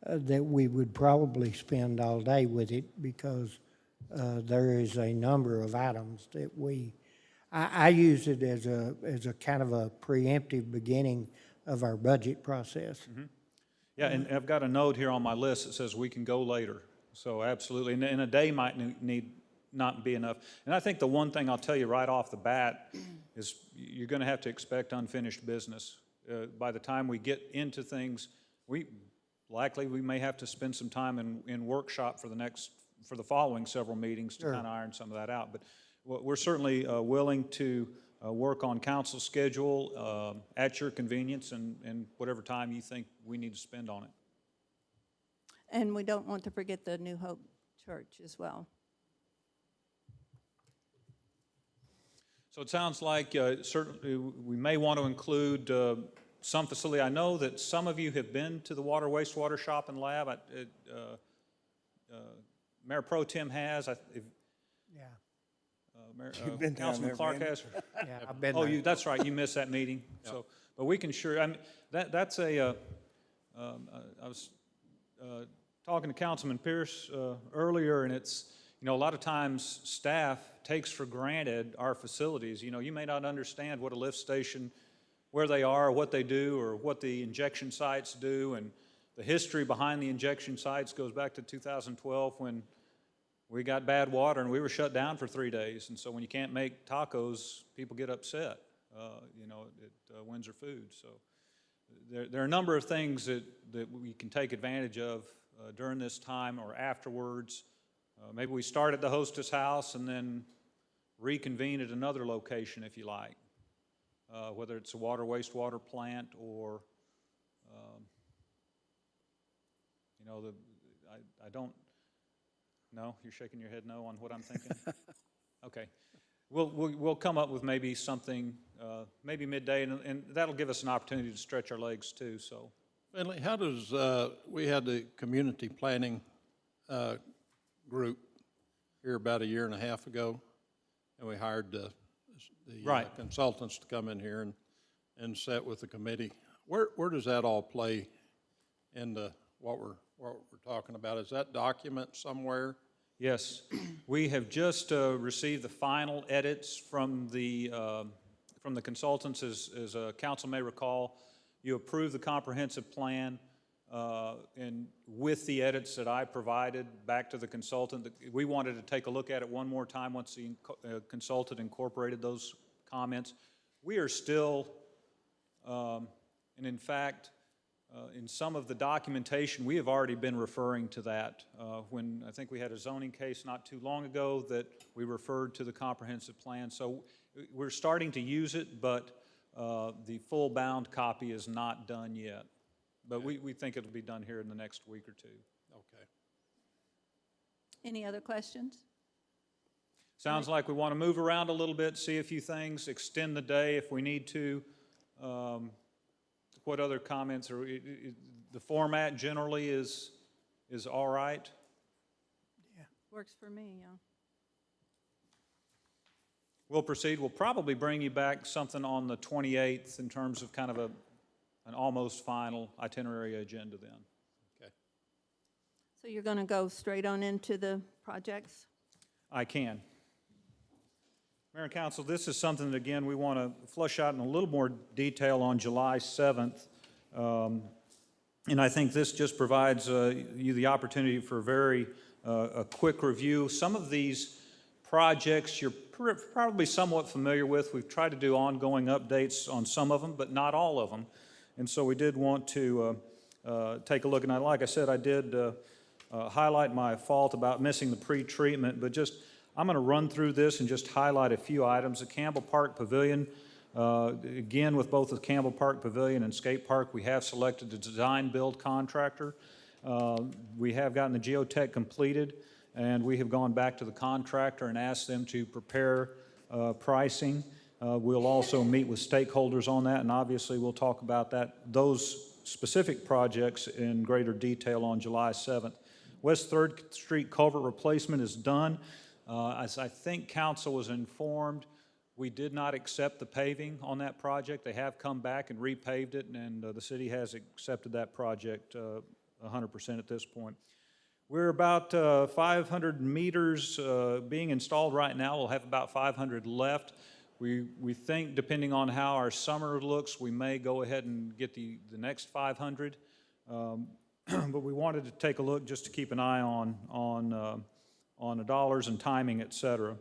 that we would probably spend all day with it because there is a number of items that I use it as a kind of a preemptive beginning of our budget process. Yeah, and I've got a note here on my list that says we can go later. So absolutely, and a day might need not be enough. And I think the one thing I'll tell you right off the bat is you're going to have to expect unfinished business. By the time we get into things, we may have to spend some time in workshop for the following several meetings to kind of iron some of that out. But we're certainly willing to work on council schedule at your convenience and whatever time you think we need to spend on it. And we don't want to forget the New Hope Church as well. So it sounds like certainly we may want to include some facility. I know that some of you have been to the water wastewater shop and lab. Mayor Pro Tem has. Yeah. You've been down Councilman there, Clark man. has. Yeah, I've been Oh, there. that's right. You missed that meeting. So, but we can sure. I mean, that's a. I was talking to Councilman Pierce earlier, and it's a lot of times staff takes for granted our facilities. You may not understand what a lift station, where they are, what they do, or what the injection sites do, and the history behind the injection sites goes back to 2012 when we got bad water and we were shut down for 3 days. And so when you can't make tacos, people get upset, at Windsor Food. So there are a number of things that we can take advantage of during this time or afterwards. Maybe we start at the hostess house and then reconvene at another location if you like, whether it's a water wastewater plant or, I don't. No, you're shaking your head no on what I'm thinking? Okay. We'll come up with maybe something, maybe midday, and that'll give us an opportunity to stretch our legs too, so. Finley, how does, we had the community planning group here about a year and a half ago, and we hired the Right. Consultants to come in here and sit with the committee. Where does that all play in what we're talking about? Is that document somewhere? Yes, we have just received the final edits from the consultants. As council may recall, you approved the comprehensive plan, and with the edits that I provided back to the consultant, we wanted to take a look at it one more time once the consultant incorporated those comments. We are still, and in fact, in some of the documentation, we have already been referring to that. When I think we had a zoning case not too long ago that we referred to the comprehensive plan. So we're starting to use it, but the full bound copy is not done yet. But we think it'll be done here in the next week or two. Okay. Any other questions? Sounds like we want to move around a little bit, see a few things, extend the day if we need to. What other comments are, the format generally is all right? Yeah. Works for me, yeah. We'll proceed. We'll probably bring you back something on the 28th in terms of kind of an almost final itinerary agenda then. Okay. So you're going to go straight on into the projects? I can. Mayor and Council, this is something that, again, we want to flush out in a little more detail on July 7th. And I think this just provides you the opportunity for a quick review. Some of these projects you're probably somewhat familiar with. We've tried to do ongoing updates on some of them, but not all of them. And so we did want to take a look. And like I said, I did highlight my fault about missing the pre-treatment, but I'm going to run through this and just highlight a few items. The Campbell Park Pavilion, again, with both the Campbell Park Pavilion and Skate Park, we have selected the design build contractor. We have gotten the geotech completed, and we have gone back to the contractor and asked them to prepare pricing. We'll also meet with stakeholders on that, and obviously we'll talk about those specific projects in greater detail on July 7th. West 3rd Street culvert replacement is done. As I think council was informed, we did not accept the paving on that project. They have come back and repaved it, and the city has accepted that project 100% at this point. We're about 500 meters being installed right now. We'll have about 500 left. We think, depending on how our summer looks, we may go ahead and get the next 500. But we wanted to take a look just to keep an eye on the dollars and timing, et cetera.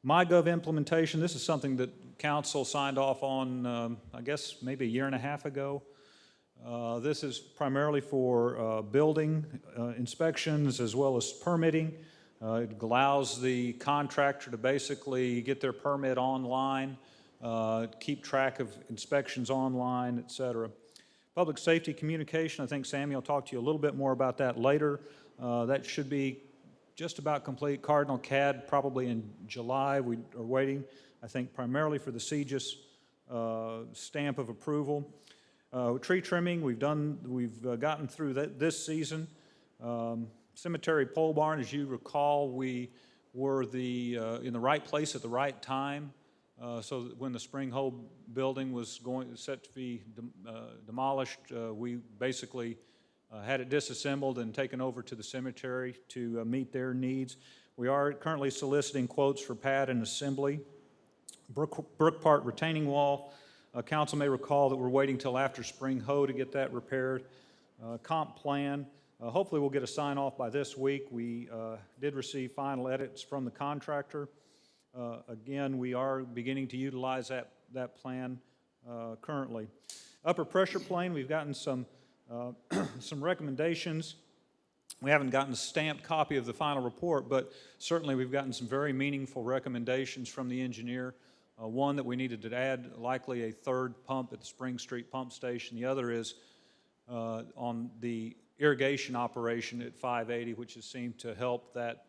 MyGov implementation, this is something that council signed off on, I guess, maybe a year and a half ago. This is primarily for building inspections as well as permitting. It allows the contractor to basically get their permit online, keep track of inspections online, et cetera. Public safety communication, I think Sammy will talk to you a little bit more about that later. That should be just about complete. Cardinal CAD probably in July. We are waiting, I think, primarily for the CGIS stamp of approval. Tree trimming, we've gotten through this season. Cemetery pole barn, as you recall, we were in the right place at the right time. So that when the Spring Hole building was set to be demolished, we basically had it disassembled and taken over to the cemetery to meet their needs. We are currently soliciting quotes for pad and assembly. Brook Park retaining wall, council may recall that we're waiting till after Spring Hoe to get that repaired. Comp plan, hopefully we'll get a sign off by this week. We did receive final edits from the contractor. Again, we are beginning to utilize that plan currently. Upper pressure plane, we've gotten some recommendations. We haven't gotten a stamped copy of the final report, but certainly we've gotten some very meaningful recommendations from the engineer. One, that we needed to add likely a third pump at the Spring Street pump station. The other is on the irrigation operation at 580, which has seemed to help that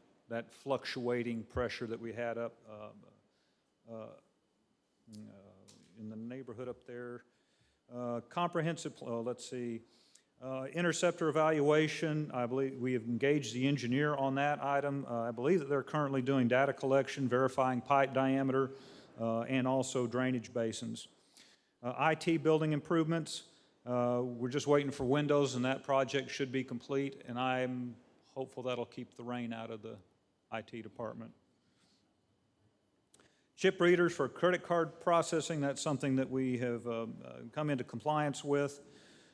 fluctuating pressure that we had up in the neighborhood up there. Comprehensive, let's see, interceptor evaluation, I believe we have engaged the engineer on that item. I believe that they're currently doing data collection, verifying pipe diameter, and also drainage basins. IT building improvements, we're just waiting for windows, and that project should be complete, and I'm hopeful that'll keep the rain out of the IT department. Chip readers for credit card processing, that's something that we have come into compliance with.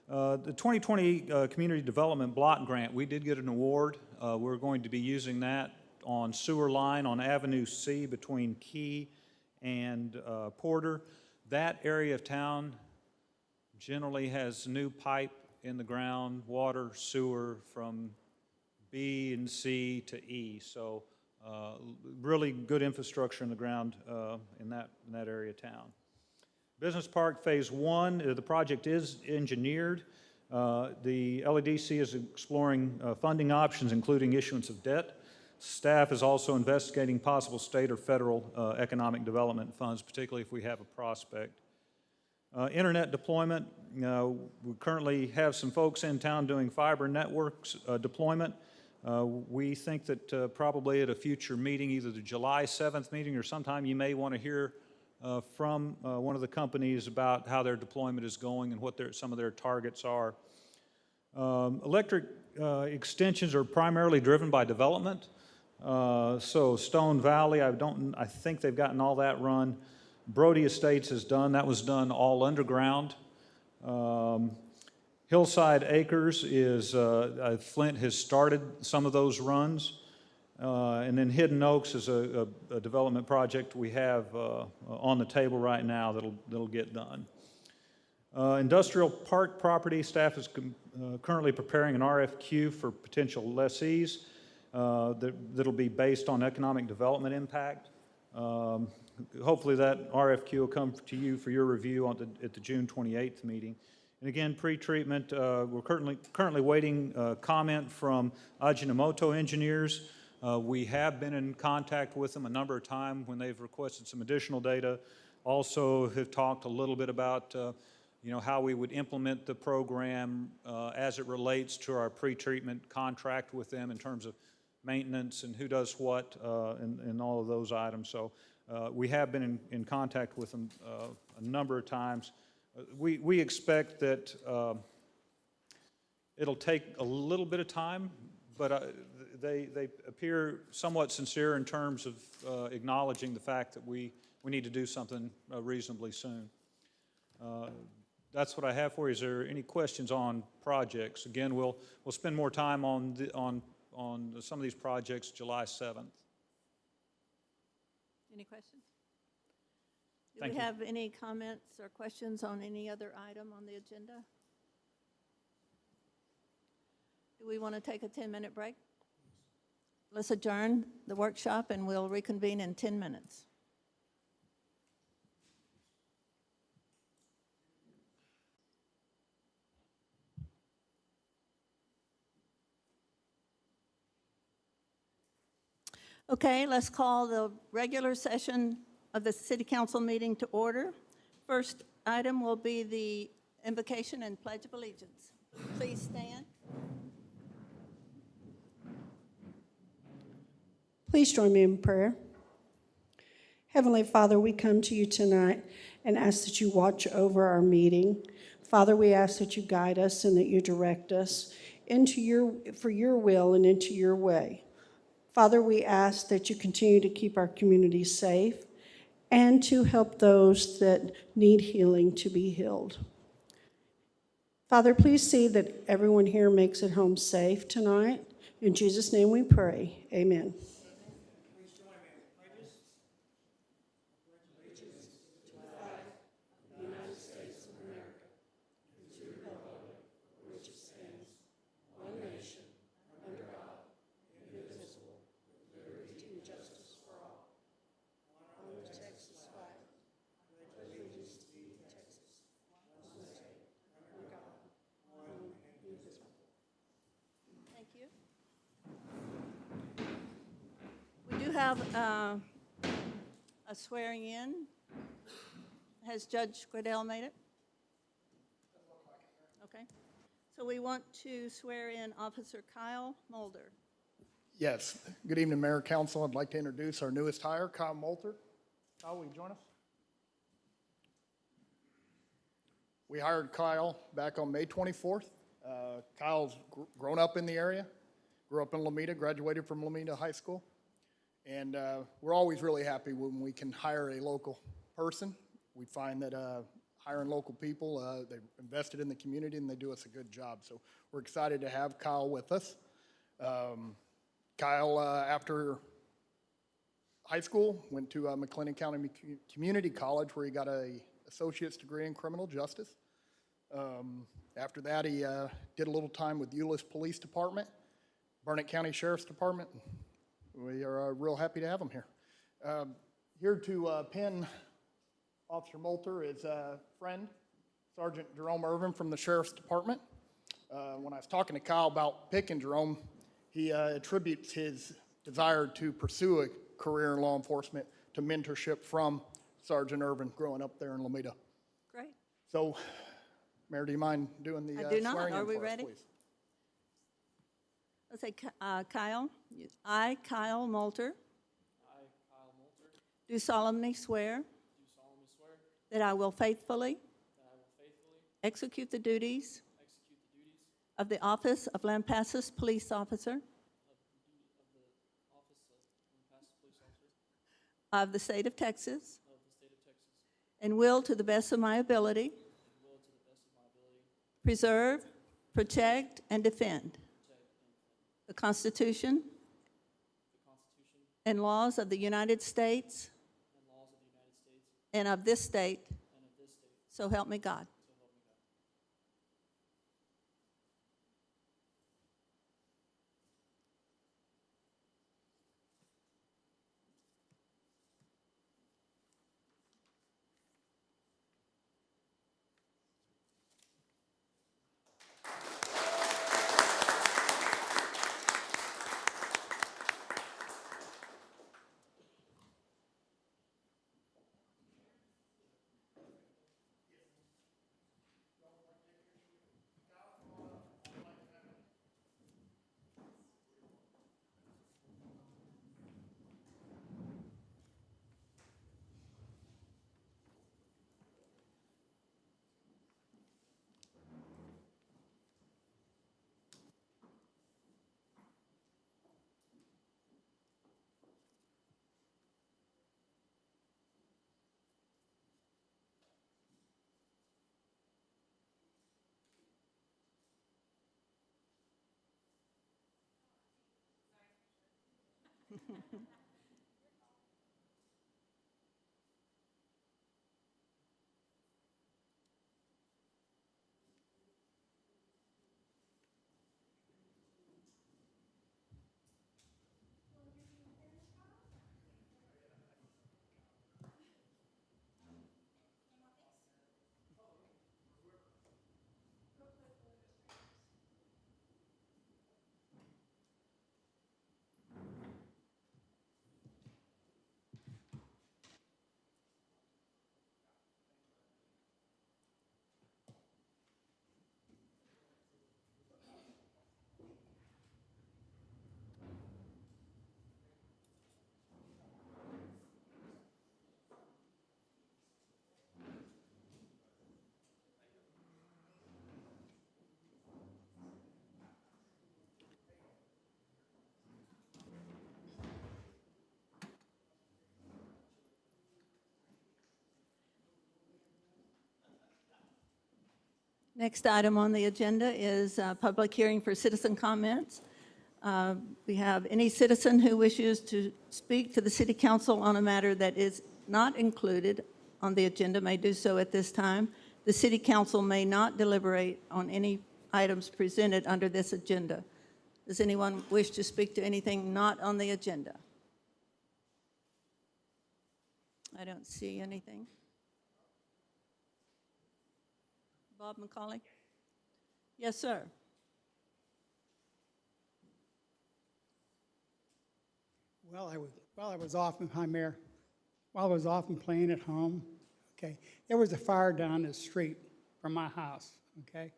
The 2020 Community Development Block Grant, we did get an award. We're going to be using that on sewer line on Avenue C between Key and Porter. That area of town generally has new pipe in the ground, water, sewer from B and C to E. So really good infrastructure in the ground in that area of town. Business Park Phase 1, the project is engineered. The LEDC is exploring funding options, including issuance of debt. Staff is also investigating possible state or federal economic development funds, particularly if we have a prospect. Internet deployment, we currently have some folks in town doing fiber networks deployment. We think that probably at a future meeting, either the July 7th meeting or sometime, you may want to hear from one of the companies about how their deployment is going and what some of their targets are. Electric extensions are primarily driven by development. So Stone Valley, I think they've gotten all that run. Brody Estates is done. That was done all underground. Hillside Acres is, Flint has started some of those runs. And then Hidden Oaks is a development project we have on the table right now that'll get done. Industrial park property, staff is currently preparing an RFQ for potential lessees that'll be based on economic development impact. Hopefully that RFQ will come to you for your review at the June 28th meeting. And again, pre-treatment, we're currently waiting comment from Ajinomoto engineers. We have been in contact with them a number of times when they've requested some additional data. Also have talked a little bit about how we would implement the program as it relates to our pre-treatment contract with them in terms of maintenance and who does what and all of those items. So we have been in contact with them a number of times. We expect that it'll take a little bit of time, but they appear somewhat sincere in terms of acknowledging the fact that we need to do something reasonably soon. That's what I have for you. Is there any questions on projects? Again, we'll spend more time on some of these projects July 7th. Any questions? Do Thank we you. have any comments or questions on any other item on the agenda? Do we want to take a 10-minute break? Let's adjourn the workshop and we'll reconvene in 10 minutes. Okay, let's call the regular session of the City Council meeting to order. First item will be the invocation and pledge of allegiance. Please stand. Please join me in prayer. Heavenly Father, we come to you tonight and ask that you watch over our meeting. Father, we ask that you guide us and that you direct us for your will and into your way. Father, we ask that you continue to keep our community safe and to help those that need healing to be healed. Father, please see that everyone here makes it home safe tonight. In Jesus' name we pray. Amen. Thank you. We do have a swearing in. Has Judge Gradell made it? Okay. So we want to swear in Officer Kyle Mulder. Yes. Good evening, Mayor, Council. I'd like to introduce our newest hire, Kyle Moulter. Kyle, will you join us? We hired Kyle back on May 24th. Kyle's grown up in the area, grew up in Lomita, graduated from Lomita High School. And we're always really happy when we can hire a local person. We find that hiring local people, they've invested in the community and they do us a good job. So we're excited to have Kyle with us. Kyle, after high school, went to McLennan County Community College where he got an associate's degree in criminal justice. After that, he did a little time with Euless Police Department, Burnett County Sheriff's Department. We are real happy to have him here. Here to pin Officer Moulter is a friend, Sergeant Jerome Irvin from the Sheriff's Department. When I was talking to Kyle about picking Jerome, he attributes his desire to pursue a career in law enforcement to mentorship from Sergeant Irvin growing up there in Lomita. Great. So, Mayor, do you mind doing the I do not. swearing in Are we for us, ready? please? Let's say, Kyle. I, Kyle Multer. Do solemnly swear. that I will faithfully execute the duties of the office of Lampasas Police Officer of the state of Texas, and will, to the best of my ability, preserve, protect, and defend the Constitution and laws of the United States and of this state, so help me God. Next item on the agenda is a public hearing for citizen comments. We have any citizen who wishes to speak to the city council on a matter that is not included on the agenda may do so at this time. The city council may not deliberate on any items presented under this agenda. Does anyone wish to speak to anything not on the agenda? I don't see anything. Bob McCauley? Yes, sir. While I was off, hi, Mayor. While I was off and playing at home, okay, there was a fire down the street from my house, okay?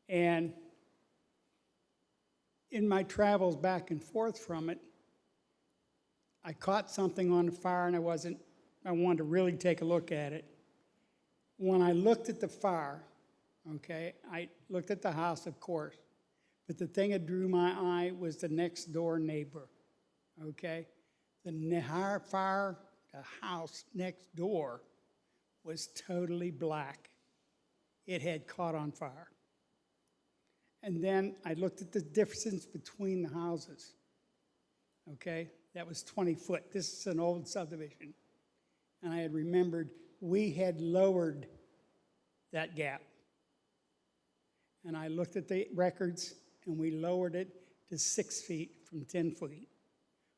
And in my travels back and forth from it, I caught something on the fire and I wanted to really take a look at it. When I looked at the fire, okay, I looked at the house, of course, but the thing that drew my eye was the next door neighbor, okay? The house next door was totally black. It had caught on fire. And then I looked at the distance between the houses, okay? That was 20 foot. This is an old subdivision. And I had remembered we had lowered that gap. And I looked at the records, and we lowered it to 6 feet from 10 feet,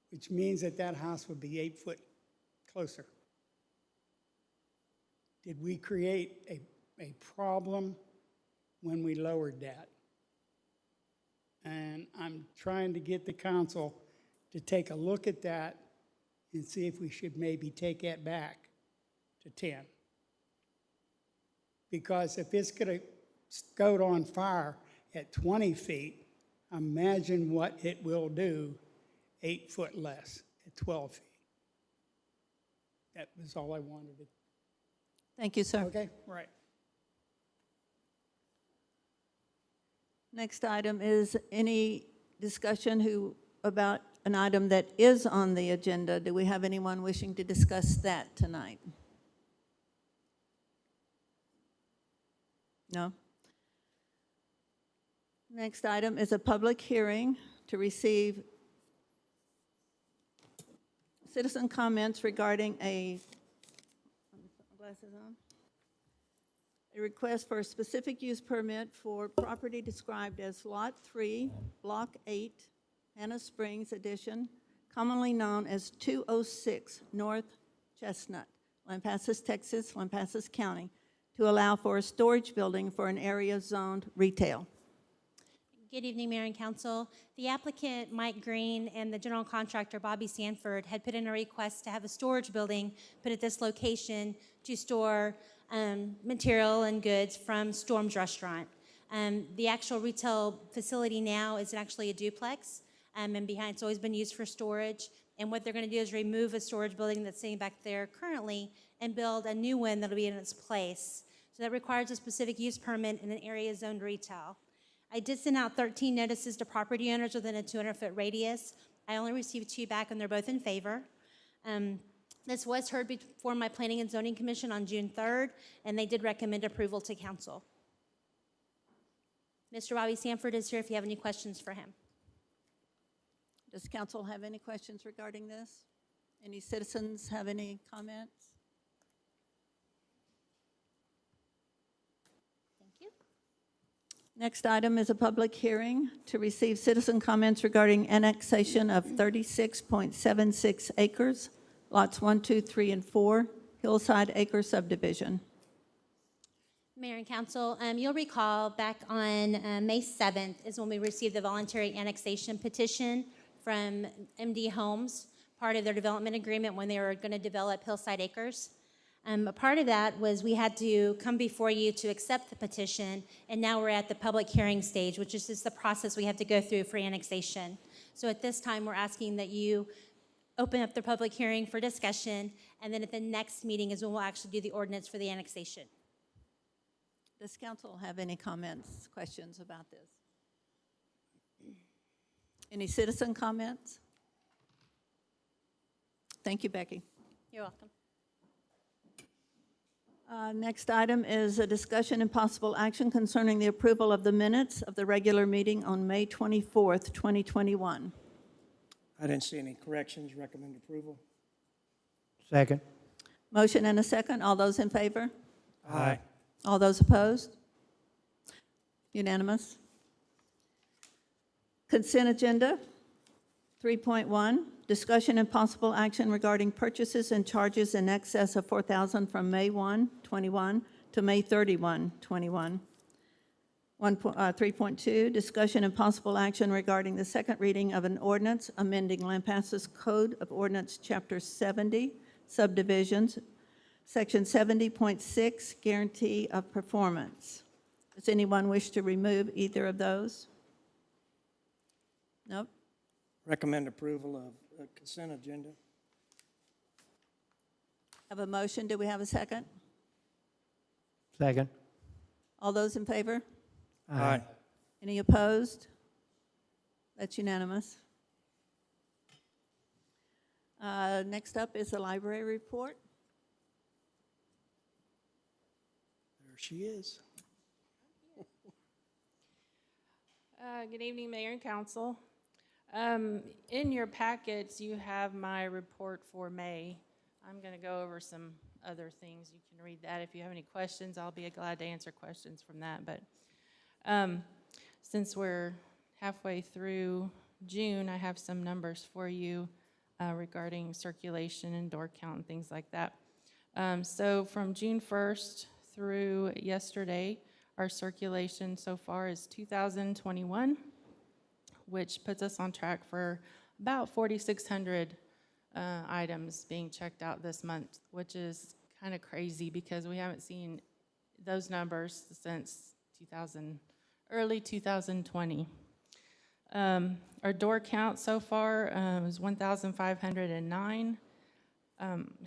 which means that that house would be 8 foot closer. Did we create a problem when we lowered that? And I'm trying to get the council to take a look at that and see if we should maybe take that back to 10. Because if it's going to go on fire at 20 feet, imagine what it will do 8 foot less at 12 feet. That was all I wanted to Thank you, sir. Okay, right. Next item is any discussion about an item that is on the agenda. Do we have anyone wishing to discuss that tonight? No? Next item is a public hearing to receive citizen comments regarding a request for a specific use permit for property described as Lot 3, Block 8, Hannah Springs Edition, commonly known as 206 North Chestnut, Lampasas, Texas, Lampasas County, to allow for a storage building for an area zoned retail. Good evening, Mayor and Council. The applicant, Mike Green, and the general contractor, Bobby Sanford, had put in a request to have a storage building put at this location to store material and goods from Storm's Restaurant. The actual retail facility now is actually a duplex, and behind it's always been used for storage. And what they're going to do is remove a storage building that's sitting back there currently and build a new one that'll be in its place. So that requires a specific use permit in an area zoned retail. I did send out 13 notices to property owners within a 200-foot radius. I only received 2 back, and they're both in favor. This was heard before my Planning and Zoning Commission on June 3rd, and they did recommend approval to council. Mr. Bobby Sanford is here if you have any questions for him. Does council have any questions regarding this? Any citizens have any comments? Thank you. Next item is a public hearing to receive citizen comments regarding annexation of 36.76 acres, lots 1, 2, 3, and 4, Hillside Acre subdivision. Mayor and Council, you'll recall back on May 7th is when we received the voluntary annexation petition from MD Homes, part of their development agreement when they were going to develop Hillside Acres. A part of that was we had to come before you to accept the petition, and now we're at the public hearing stage, which is just the process we have to go through for annexation. So at this time, we're asking that you open up the public hearing for discussion, and then at the next meeting is when we'll actually do the ordinance for the annexation. Does council have any comments, questions about this? Any citizen comments? Thank you, Becky. You're welcome. Next item is a discussion and possible action concerning the approval of the minutes of the regular meeting on May 24th, 2021. I didn't see any corrections. Recommend approval. Second. Motion and a second. All those in favor? Aye. All those opposed? Unanimous. Consent agenda. 3.1, discussion and possible action regarding purchases and charges in excess of $4,000 from May 1, 21 to May 31, 21. 3.2, discussion and possible action regarding the second reading of an ordinance amending Lampasas Code of Ordinance, Chapter 70, subdivisions, Section 70.6, guarantee of performance. Does anyone wish to remove either of those? Nope. Recommend approval of consent agenda. Have a motion. Do we have a second? Second. All those in favor? Aye. Any opposed? That's unanimous. Next up is the library report. There she is. Good evening, Mayor and Council. In your packets, you have my report for May. I'm going to go over some other things. You can read that. If you have any questions, I'll be glad to answer questions from that. But since we're halfway through June, I have some numbers for you regarding circulation and door count and things like that. So from June 1st through yesterday, our circulation so far is 2,021, which puts us on track for about 4,600 items being checked out this month, which is kind of crazy because we haven't seen those numbers since early 2020. Our door count so far is 1,509.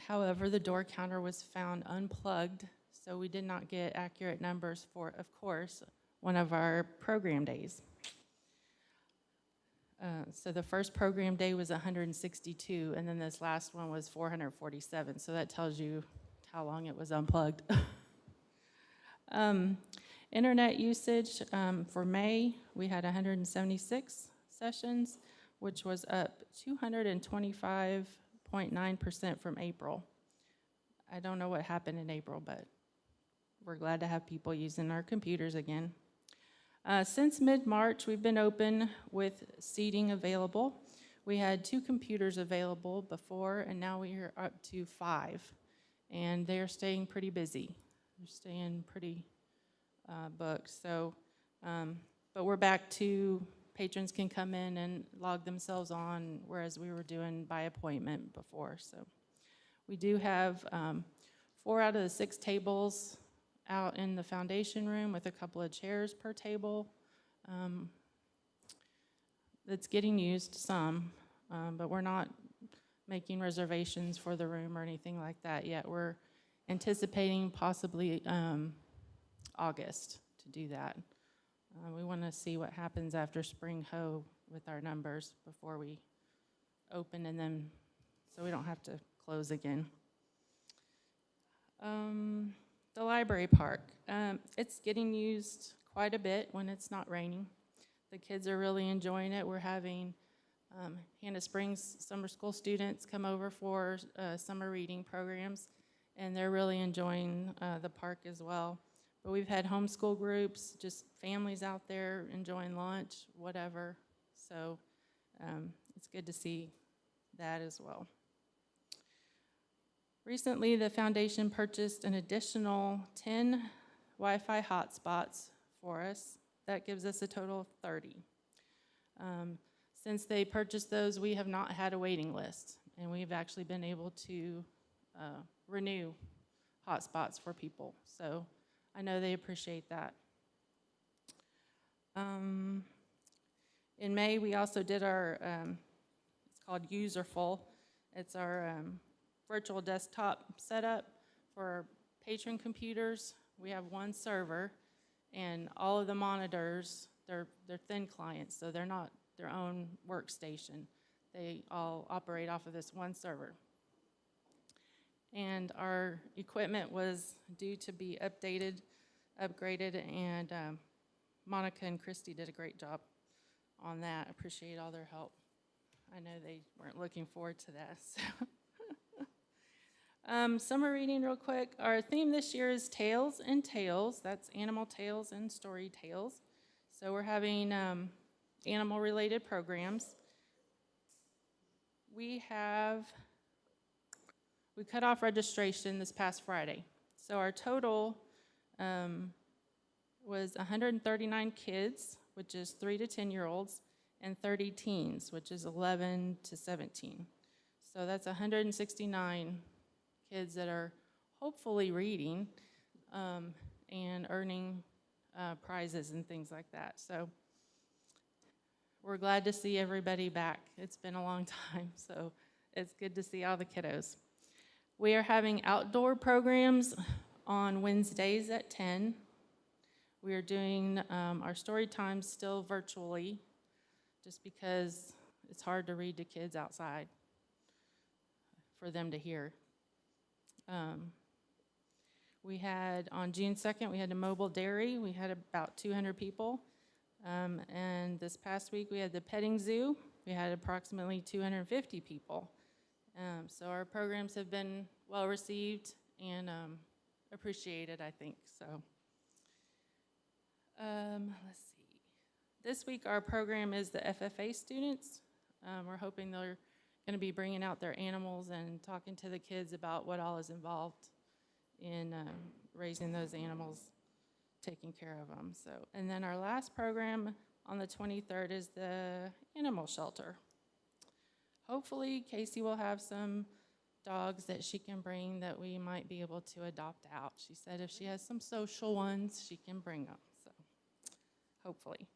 However, the door counter was found unplugged So we did not get accurate numbers for, of course, one of our program days. So the first program day was 162, and then this last one was 447. So that tells you how long it was unplugged. Internet usage, for May, we had 176 sessions, which was up 225.9% from April. I don't know what happened in April, but we're glad to have people using our computers again. Since mid-March, we've been open with seating available. We had 2 computers available before, and now we are up to 5. And they're staying pretty busy. They're staying pretty booked. So, but we're back to patrons can come in and log themselves on, whereas we were doing by appointment before. So we do have 4 out of the 6 tables out in the foundation room with a couple of chairs per table. That's getting used some, but we're not making reservations for the room or anything like that yet. We're anticipating possibly August to do that. We want to see what happens after spring hoe with our numbers before we open, and then so we don't have to close again. The library park, it's getting used quite a bit when it's not raining. The kids are really enjoying it. We're having Hannah Springs summer school students come over for summer reading programs, and they're really enjoying the park as well. But we've had homeschool groups, just families out there enjoying lunch, whatever. So it's good to see that as well. Recently, the foundation purchased an additional 10 Wi-Fi hotspots for us. That gives us a total of 30. Since they purchased those, we have not had a waiting list, and we've actually been able to renew hotspots for people. So I know they appreciate that. In May, we also did our, it's called Userful. It's our virtual desktop setup for our patron computers. We have 1 server, and all of the monitors, they're thin clients, so they're not their own workstation. They all operate off of this 1 server. And our equipment was due to be updated, upgraded, and Monica and Christy did a great job on that. I appreciate all their help. I know they weren't looking forward to that. So. Summer reading real quick. Our theme this year is Tales and Tales. That's animal tales and story tales. So we're having animal-related programs. We cut off registration this past Friday. So our total was 139 kids, which is 3 to 10-year-olds, and 30 teens, which is 11 to 17. So that's 169 kids that are hopefully reading and earning prizes and things like that. So we're glad to see everybody back. It's been a long time, so it's good to see all the kiddos. We are having outdoor programs on Wednesdays at 10. We are doing our story times still virtually, just because it's hard to read to kids outside for them to hear. We had, on June 2nd, we had a mobile dairy. We had about 200 people. And this past week, we had the petting zoo. We had approximately 250 people. So our programs have been well received and appreciated, I think. So let's see. This week, our program is the FFA students. We're hoping they're going to be bringing out their animals and talking to the kids about what all is involved in raising those animals, taking care of them. So, and then our last program on the 23rd is the animal shelter. Hopefully, Casey will have some dogs that she can bring that we might be able to adopt out. She said if she has some social ones, she can bring them. So, hopefully.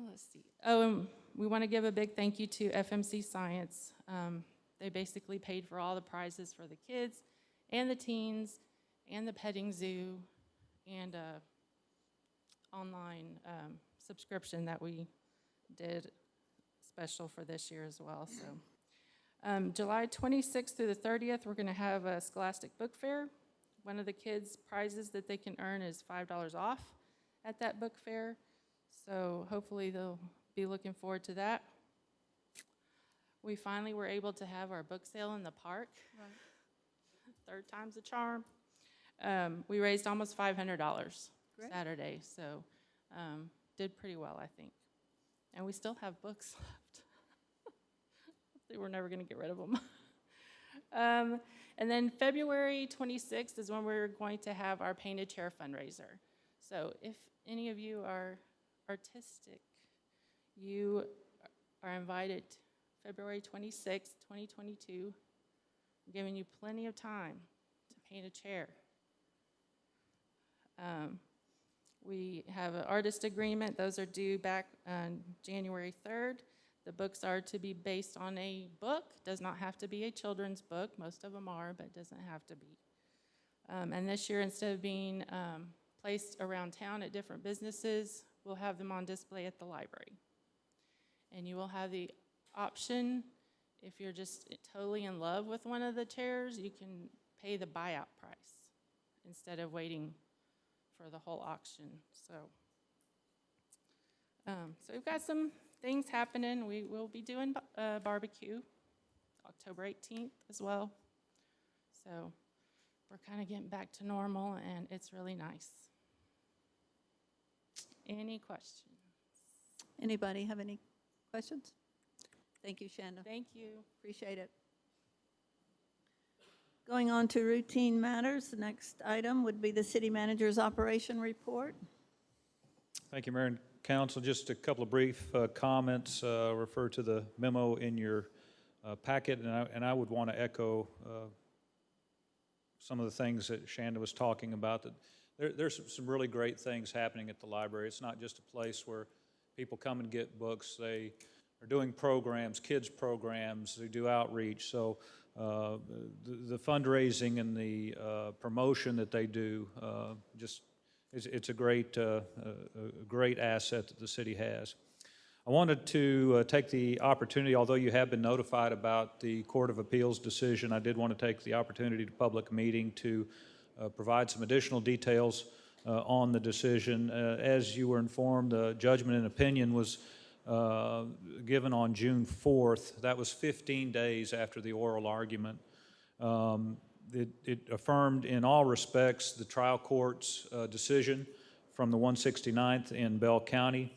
Let's see. Oh, and we want to give a big thank you to FMC Science. They basically paid for all the prizes for the kids, and the teens, and the petting zoo, and a online subscription that we did special for this year as well. So July 26th through the 30th, we're going to have a Scholastic Book Fair. One of the kids' prizes that they can earn is $5 off at that book fair. So hopefully they'll be looking forward to that. We finally were able to have our book sale in the park. Right. Third time's a charm. We raised almost $500 Saturday, so did pretty well, I think. And we still have books left. We're never going to get rid of them. And then February 26th is when we're going to have our painted chair fundraiser. So if any of you are artistic, you are invited February 26th, 2022. I'm giving you plenty of time to paint a chair. We have an artist agreement. Those are due back on January 3rd. The books are to be based on a book. Does not have to be a children's book. Most of them are, but it doesn't have to be. And this year, instead of being placed around town at different businesses, we'll have them on display at the library. And you will have the option, if you're just totally in love with one of the chairs, you can pay the buyout price instead of waiting for the whole auction. So we've got some things happening. We will be doing barbecue October 18th as well. So we're kind of getting back to normal, and it's really nice. Any questions? Anybody have any questions? Thank you, Shanda. Thank you. Appreciate it. Going on to routine matters, the next item would be the city manager's operation report. Thank you, Mayor and Council. Just a couple of brief comments. Refer to the memo in your packet, and I would want to echo some of the things that Shanda was talking about. That there's some really great things happening at the library. It's not just a place where people come and get books. They are doing programs, kids programs. They do outreach. So the fundraising and the promotion that they do it's a great asset that the city has. I wanted to take the opportunity, although you have been notified about the Court of Appeals decision, I did want to take the opportunity to public meeting to provide some additional details on the decision. As you were informed, the judgment and opinion was given on June 4th. That was 15 days after the oral argument. It affirmed in all respects the trial court's decision from the 169th in Bell County,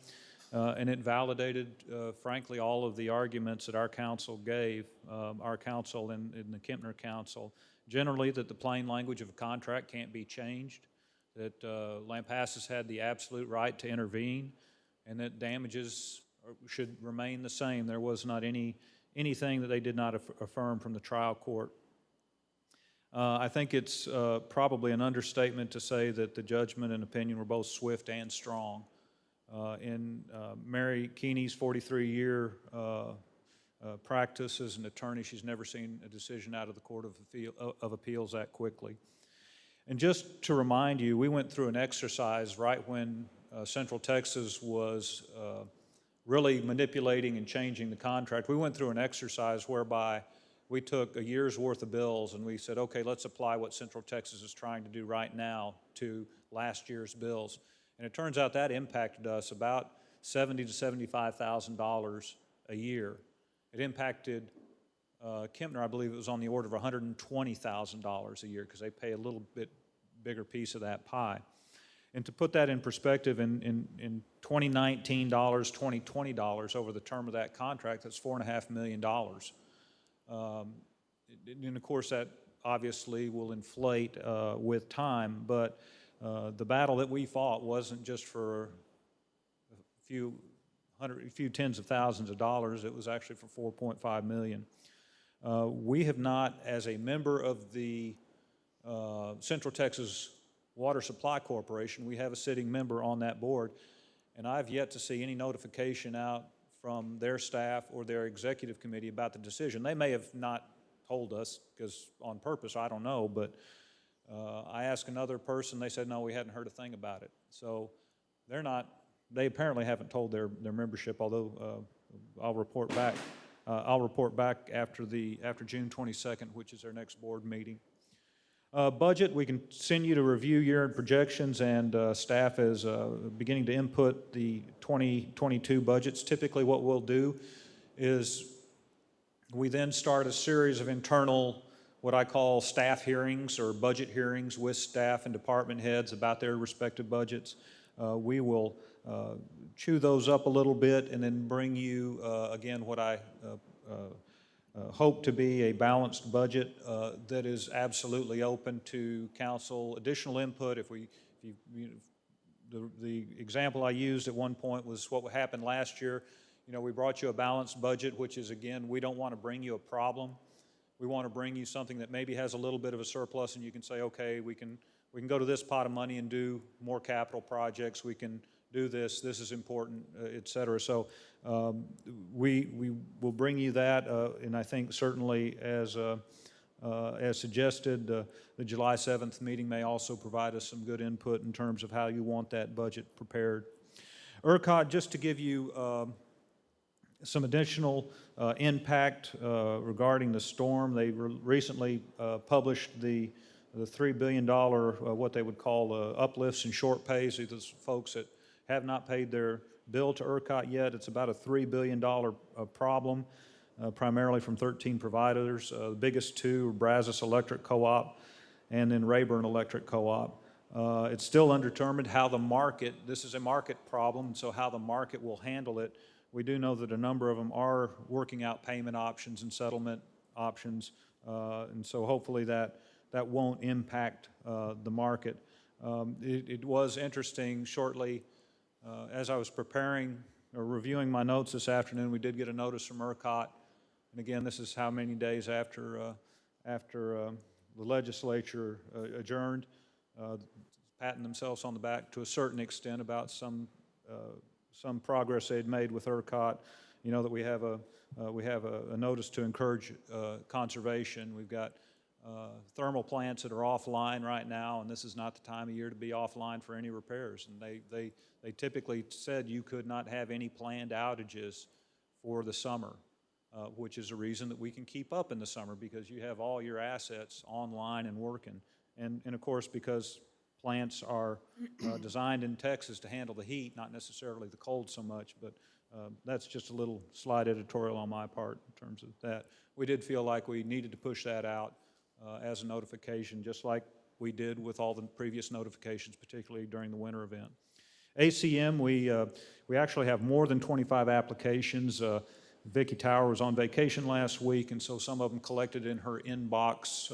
and it validated, frankly, all of the arguments that our counsel gave, our counsel and the Kempner counsel, generally that the plain language of a contract can't be changed, that Lampasas had the absolute right to intervene, and that damages should remain the same. There was not anything that they did not affirm from the trial court. I think it's probably an understatement to say that the judgment and opinion were both swift and strong. In Mary Keeney's 43-year practice as an attorney, she's never seen a decision out of the Court of Appeals that quickly. And just to remind you, we went through an exercise right when Central Texas was really manipulating and changing the contract. We went through an exercise whereby we took a year's worth of bills and we said, okay, let's apply what Central Texas is trying to do right now to last year's bills. And it turns out that impacted us about $70,000 to $75,000 a year. It impacted Kempner, I believe it was on the order of $120,000 a year because they pay a little bit bigger piece of that pie. And to put that in perspective, in 2019 dollars, 2020 dollars over the term of that contract, that's $4.5 million. And of course, that obviously will inflate with time, but the battle that we fought wasn't just for a few tens of thousands of dollars. It was actually for $4.5 million. We have not, as a member of the Central Texas Water Supply Corporation, we have a sitting member on that board, and I've yet to see any notification out from their staff or their executive committee about the decision. They may have not told us, because on purpose, I don't know, but I asked another person, they said, no, we hadn't heard a thing about it. So they apparently haven't told their membership, although I'll report back. I'll report back after June 22nd, which is our next board meeting. Budget, we continue to review year-end projections, and staff is beginning to input the 2022 budgets. Typically what we'll do is we then start a series of internal, what I call staff hearings or budget hearings with staff and department heads about their respective budgets. We will chew those up a little bit and then bring you, again, what I hope to be a balanced budget that is absolutely open to council additional input. The example I used at one point was what happened last year. You know, we brought you a balanced budget, which is, again, we don't want to bring you a problem. We want to bring you something that maybe has a little bit of a surplus, and you can say, okay, we can go to this pot of money and do more capital projects. We can do this. This is important, et cetera. So we will bring you that, and I think certainly as suggested, the July 7th meeting may also provide us some good input in terms of how you want that budget prepared. ERCOT, just to give you some additional impact regarding the storm. They recently published the $3 billion, what they would call uplifts and short pays. These folks that have not paid their bill to ERCOT yet. It's about a $3 billion problem, primarily from 13 providers. The biggest two are Brazos Electric Co-op and then Rayburn Electric Co-op. It's still undetermined how the market, this is a market problem, so how the market will handle it. We do know that a number of them are working out payment options and settlement options, and so hopefully that won't impact the market. It was interesting shortly as I was preparing or reviewing my notes this afternoon, we did get a notice from ERCOT, and again, this is how many days after the legislature adjourned, patting themselves on the back to a certain extent about some progress they'd made with ERCOT. You know that we have a notice to encourage conservation. We've got thermal plants that are offline right now, and this is not the time of year to be offline for any repairs. And they typically said you could not have any planned outages for the summer, which is a reason that we can keep up in the summer because you have all your assets online and working. And of course, because plants are designed in Texas to handle the heat, not necessarily the cold so much, but that's just a little slight editorial on my part in terms of that. We did feel like we needed to push that out as a notification, just like we did with all the previous notifications, particularly during the winter event. ACM, we actually have more than 25 applications. Vicki Tower was on vacation last week, and so some of them collected in her inbox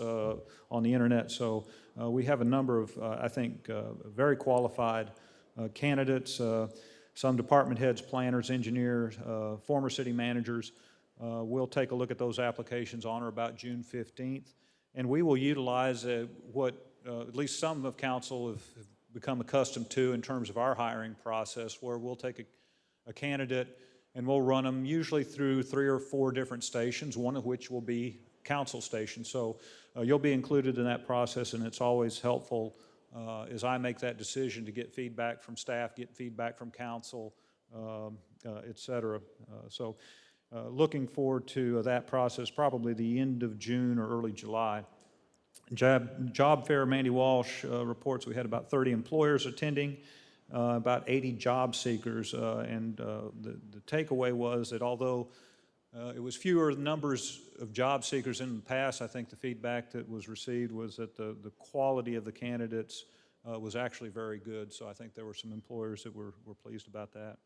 on the internet. So we have a number of, I think, very qualified candidates, some department heads, planners, engineers, former city managers. We'll take a look at those applications on or about June 15th, and we will utilize what at least some of council have become accustomed to in terms of our hiring process, where we'll take a candidate and we'll run them usually through 3 or 4 different stations, one of which will be council stations. So you'll be included in that process, and it's always helpful as I make that decision to get feedback from staff, get feedback from council, et cetera. So looking forward to that process, probably the end of June or early July. Job fair, Mandy Walsh reports we had about 30 employers attending, about 80 job seekers, and the takeaway was that although it was fewer numbers of job seekers in the past, I think the feedback that was received was that the quality of the candidates was actually very good, so I think there were some employers that were pleased about that.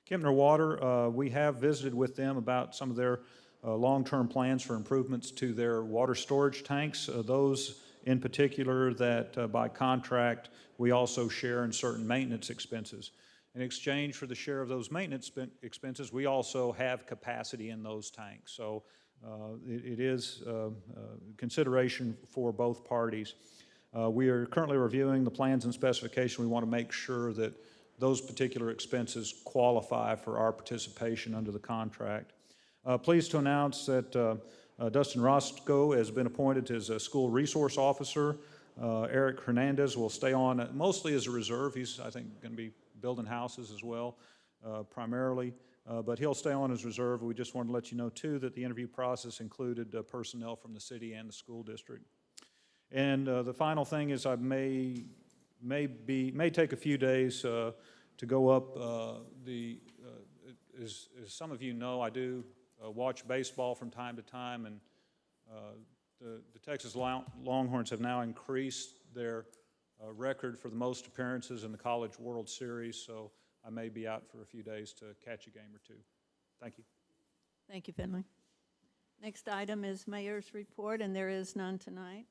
Kempner Water, we have visited with them about some of their long-term plans for improvements to their water storage tanks, those in particular that by contract we also share in certain maintenance expenses. In exchange for the share of those maintenance expenses, we also have capacity in those tanks. So it is consideration for both parties. We are currently reviewing the plans and specifications. We want to make sure that those particular expenses qualify for our participation under the contract. Pleased to announce that Dustin Roscoe has been appointed as a school resource officer. Eric Hernandez will stay on mostly as a reserve. He's, I think, going to be building houses as well, primarily. But he'll stay on as reserve. We just wanted to let you know, too, that the interview process included personnel from the city and the school district. And the final thing is I may take a few days to go up as some of you know, I do watch baseball from time to time, and the Texas Longhorns have now increased their record for the most appearances in the College World Series, so I may be out for a few days to catch a game or two. Thank you. Thank you, Finley. Next item is mayor's report, and there is none tonight.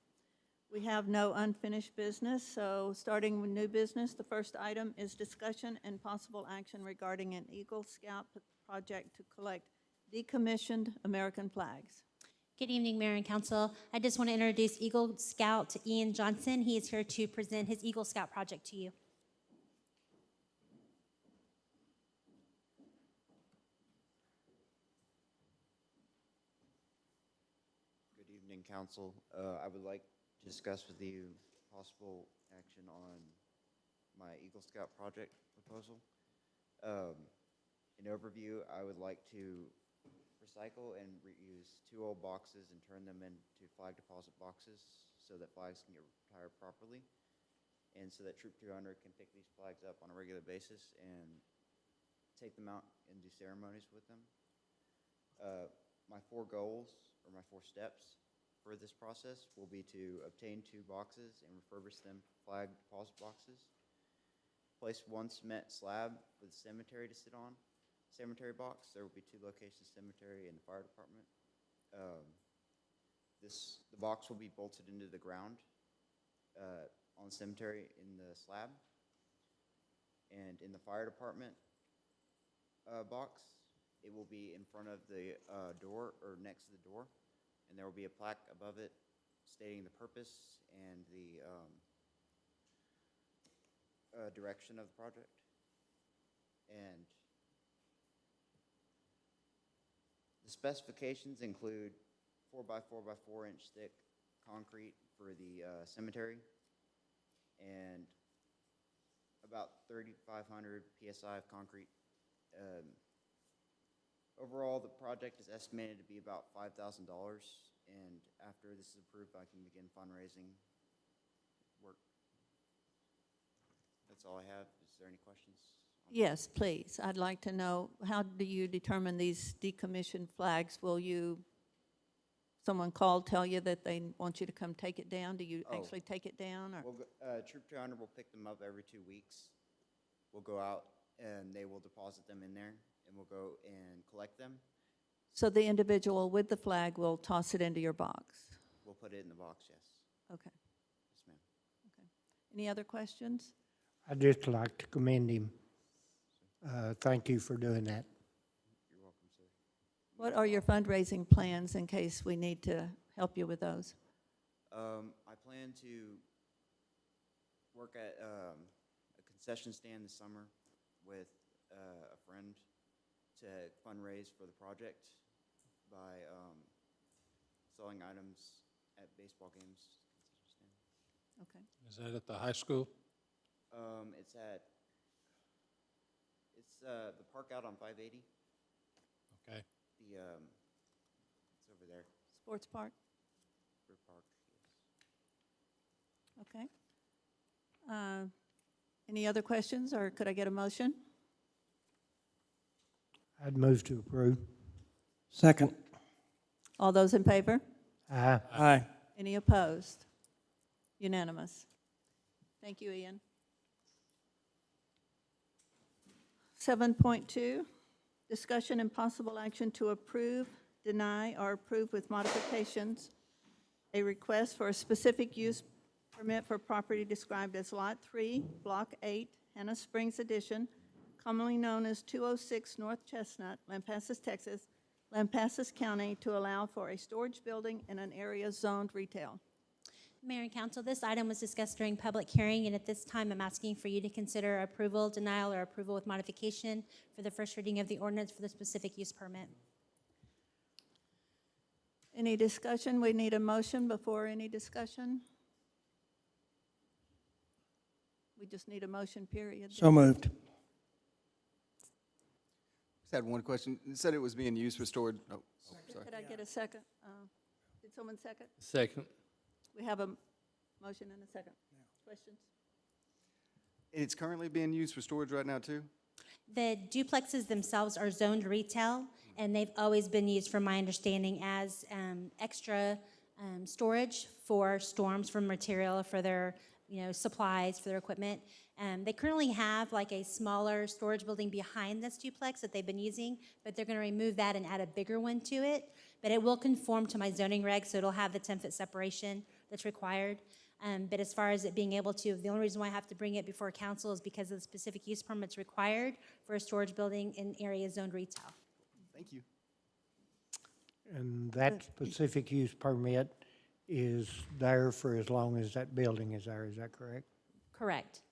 We have no unfinished business, so starting with new business, the first item is discussion and possible action regarding an Eagle Scout project to collect decommissioned American flags. Good evening, Mayor and Council. I just want to introduce Eagle Scout Ian Johnson. He is here to present his Eagle Scout project to you. Good evening, Council. I would like to discuss with you possible action on my Eagle Scout project proposal. In overview, I would like to recycle and reuse 2 old boxes and turn them into flag deposit boxes so that flags can get retired properly, and so that Troop 200 can pick these flags up on a regular basis and take them out and do ceremonies with them. My 4 goals, or my 4 steps for this process, will be to obtain 2 boxes and refurbish them flag deposit boxes, place 1 cement slab for the cemetery to sit on. Cemetery box, there will be 2 locations, cemetery and the fire department. The box will be bolted into the ground on the cemetery in the slab. And in the fire department box, it will be in front of the door, or next to the door, and there will be a plaque above it stating the purpose and the direction of the project. And the specifications include 4x4x4 inch thick concrete for the cemetery and about 3,500 PSI of concrete. Overall, the project is estimated to be about $5,000, and after this is approved, I can begin fundraising work. That's all I have. Is there any questions? Yes, please. I'd like to know, how do you determine these decommissioned flags? Will someone tell you that they want you to come take it down? Do you actually take it down? Or? Troop 200 will pick them up every 2 weeks. We'll go out and they will deposit them in there, and we'll go and collect them. So the individual with the flag will toss it into your box? We'll put it in the box, yes. Okay. Yes, ma'am. Okay. Any other questions? I'd just like to commend him. Thank you for doing that. You're welcome, sir. What are your fundraising plans in case we need to help you with those? I plan to work at a concession stand this summer with a friend to fundraise for the project by selling items at baseball games. Okay. Is that at the high school? It's the park out on 580. Okay. It's over there. Sports park? River Park, yes. Okay. Any other questions, or could I get a motion? I'd move to approve. Second. All those in favor? Aye. Aye. Any opposed? Unanimous. Thank you, Ian. 7.2, discussion and possible action to approve, deny, or approve with modifications a request for a specific use permit for property described as Lot 3, Block 8, Hannah Springs Addition, commonly known as 206 North Chestnut, Lampasas, Texas, Lampasas County, to allow for a storage building in an area zoned retail. Mayor and Council, this item was discussed during public hearing, and at this time, I'm asking for you to consider approval, denial, or approval with modification for the first reading of the ordinance for the specific use permit. Any discussion? We need a motion before any discussion? We just need a motion, period. So moved. Just had one question. You said it was being used for storage. Oh, sorry. Could I get a second? Did someone second? Second. We have a motion and a second. Questions? It's currently being used for storage right now, too? The duplexes themselves are zoned retail, and they've always been used, from my understanding, as extra storage for storms, for material, for their supplies, for their equipment. They currently have like a smaller storage building behind this duplex that they've been using, but they're going to remove that and add a bigger one to it. But it will conform to my zoning regs, so it'll have the 10-foot separation that's required. But as far as it being able to, the only reason why I have to bring it before council is because of the specific use permits required for a storage building in areas zoned retail. Thank you. And that specific use permit is there for as long as that building is there, is that correct? Correct.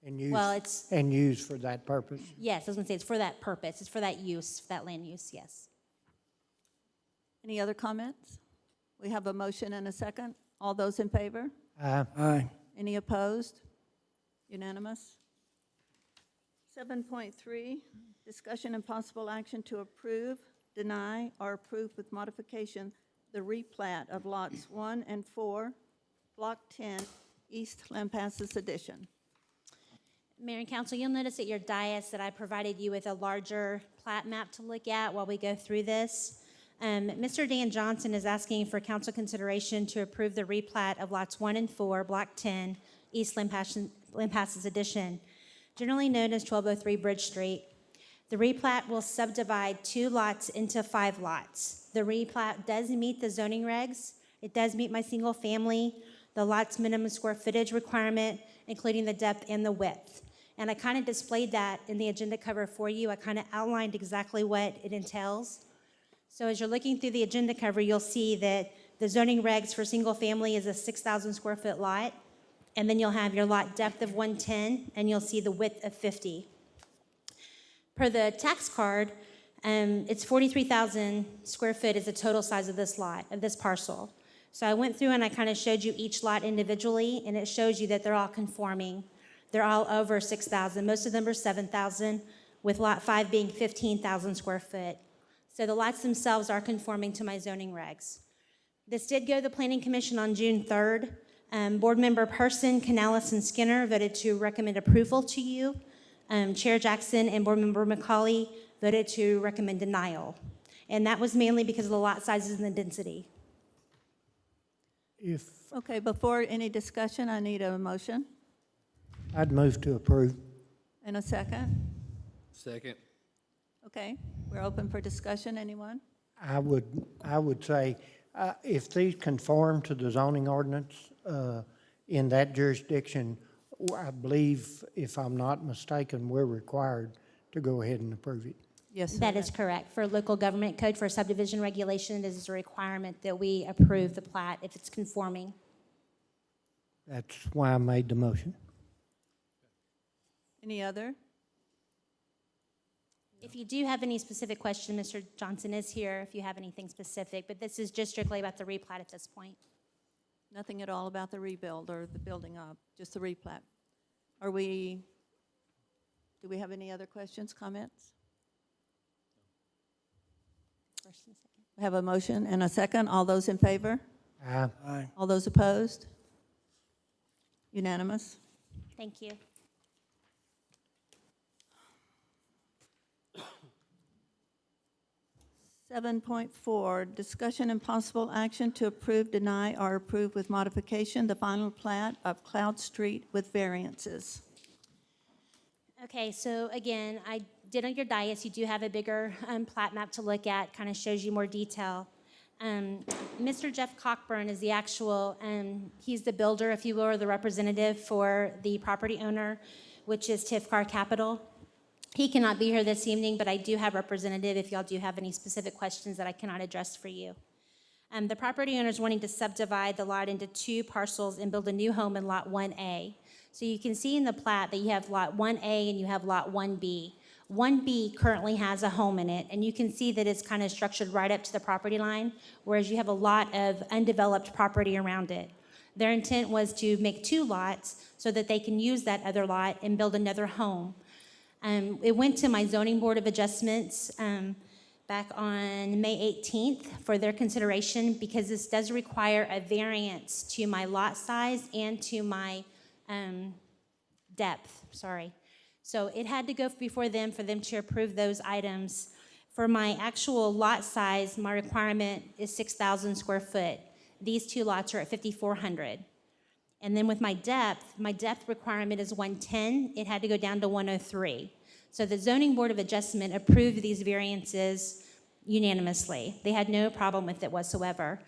And used, Well, it's- and used for that purpose? Yes, I was going to say it's for that purpose. It's for that use, that land use, yes. Any other comments? We have a motion and a second. All those in favor? Aye. Any opposed? Unanimous. 7.3, discussion and possible action to approve, deny, or approve with modification the replat of lots 1 and 4, Block 10, East Lampasas Edition. Mayor and Council, you'll notice at your dais that I provided you with a larger plat map to look at while we go through this. Mr. Dan Johnson is asking for council consideration to approve the replat of lots 1 and 4, Block 10, East Lampasas Edition, generally known as 1203 Bridge Street. The replat will subdivide 2 lots into 5 lots. The replat does meet the zoning regs. It does meet my single family, the lot's minimum square footage requirement, including the depth and the width. And I kind of displayed that in the agenda cover for you. I kind of outlined exactly what it entails. So as you're looking through the agenda cover, you'll see that the zoning regs for single family is a 6,000 square foot lot. And then you'll have your lot depth of 110, and you'll see the width of 50. Per the tax card, it's 43,000 square foot is the total size of this lot, of this parcel. So I went through and I kind of showed you each lot individually, and it shows you that they're all conforming. They're all over 6,000. Most of them are 7,000, with lot 5 being 15,000 square foot. So the lots themselves are conforming to my zoning regs. This did go to the Planning Commission on June 3rd. Board member Person, Canales, and Skinner voted to recommend approval to you. Chair Jackson and Board member McCauley voted to recommend denial. And that was mainly because of the lot sizes and the density. Okay, before any discussion, I need a motion I'd move to approve. and a second. Second. Okay, we're open for discussion. Anyone? I would say, if these conform to the zoning ordinance in that jurisdiction, I believe, if I'm not mistaken, we're required to go ahead and approve it. Yes, That is correct. For local government code, for subdivision regulation, it is a requirement that we approve the plat if it's conforming. That's why I made the motion. Any other? If you do have any specific question, Mr. Johnson is here if you have anything specific, but this is just strictly about the replat at this point. Nothing at all about the rebuild or the building up, just the replat. Do we have any other questions, comments? First and second. We have a motion and a second. All those in favor? Aye. All those opposed? Unanimous. Thank you. Seven point four, discussion and possible action to approve, deny, or approve with modification the final plat of Cloud Street with variances. Okay, so again, I did on your dais, you do have a bigger plat map to look at, kind of shows you more detail. Mr. Jeff Cockburn is the actual, he's the builder, if you will, or the representative for the property owner, which is Tifcar Capital. He cannot be here this evening, but I do have representative if y'all do have any specific questions that I cannot address for you. The property owner is wanting to subdivide the lot into 2 parcels and build a new home in Lot 1A. So you can see in the plat that you have Lot 1A and you have Lot 1B. 1B currently has a home in it, and you can see that it's kind of structured right up to the property line, whereas you have a lot of undeveloped property around it. Their intent was to make 2 lots so that they can use that other lot and build another home. It went to my zoning board of adjustments back on May 18th for their consideration, because this does require a variance to my lot size and to my depth, sorry. So it had to go before them for them to approve those items. For my actual lot size, my requirement is 6,000 square foot. These 2 lots are at 5,400. And then with my depth requirement is 110. It had to go down to 103. So the zoning board of adjustment approved these variances unanimously. They had no problem with it whatsoever.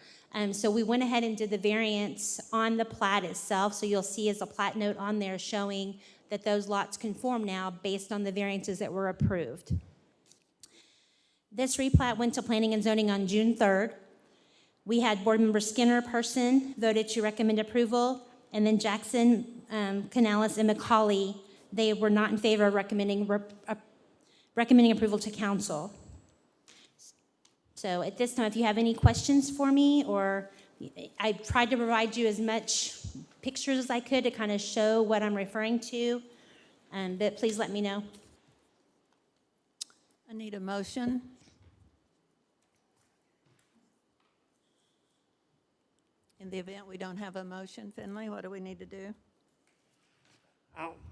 So we went ahead and did the variance on the plat itself. So you'll see as a plat note on there showing that those lots conform now based on the variances that were approved. This replat went to planning and zoning on June 3rd. We had board member Skinner person voted to recommend approval, and then Jackson, Canales, and McCauley, they were not in favor of recommending approval to council. So at this time, if you have any questions for me, or I tried to provide you as much pictures as I could to kind of show what I'm referring to, but please let me know. I need a motion. In the event we don't have a motion, Finley, what do we need to do?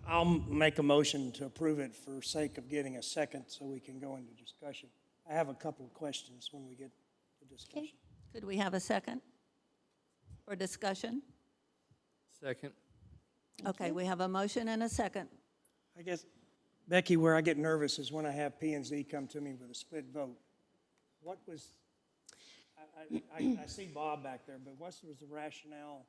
I'll make a motion to approve it for sake of getting a second so we can go into discussion. I have a couple of questions when we get to discussion. Okay. Could we have a second for discussion? Second. Okay, we have a motion and a second. I guess, Becky, where I get nervous is when I have P and Z come to me with a split vote. What was, I see Bob back there, but what was the rationale?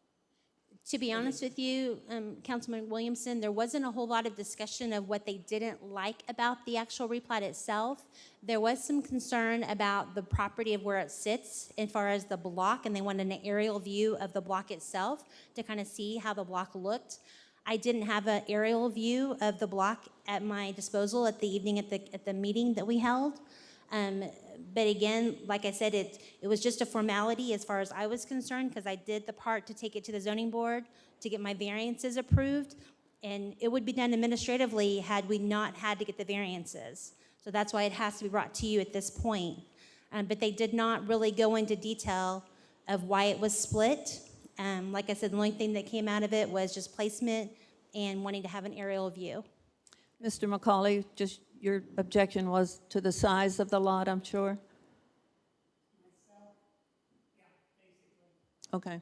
To be honest with you, Councilman Williamson, there wasn't a whole lot of discussion of what they didn't like about the actual replat itself. There was some concern about the property of where it sits as far as the block, and they wanted an aerial view of the block itself to kind of see how the block looked. I didn't have an aerial view of the block at my disposal at the evening at the meeting that we held. But again, like I said, it was just a formality as far as I was concerned, because I did the part to take it to the zoning board to get my variances approved, and it would be done administratively had we not had to get the variances. So that's why it has to be brought to you at this point. But they did not really go into detail of why it was split. Like I said, the only thing that came out of it was just placement and wanting to have an aerial view. Mr. McCauley, just your objection was to the size of the lot, I'm sure? Okay.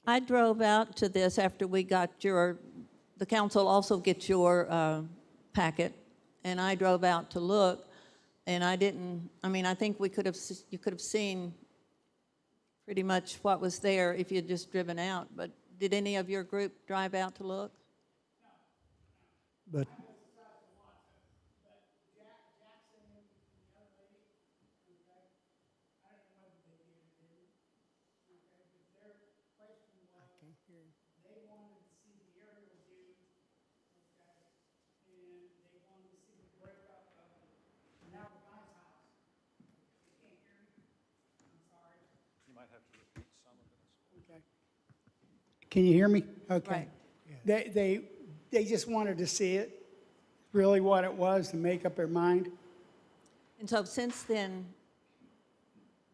I drove out to this after we got the council also gets your packet, and I drove out to look, and I think you could have seen pretty much what was there if you'd just driven out, but did any of your group drive out to look? But Can you hear me? Okay. Right. They just wanted to see it, really what it was, to make up their mind. And so since then,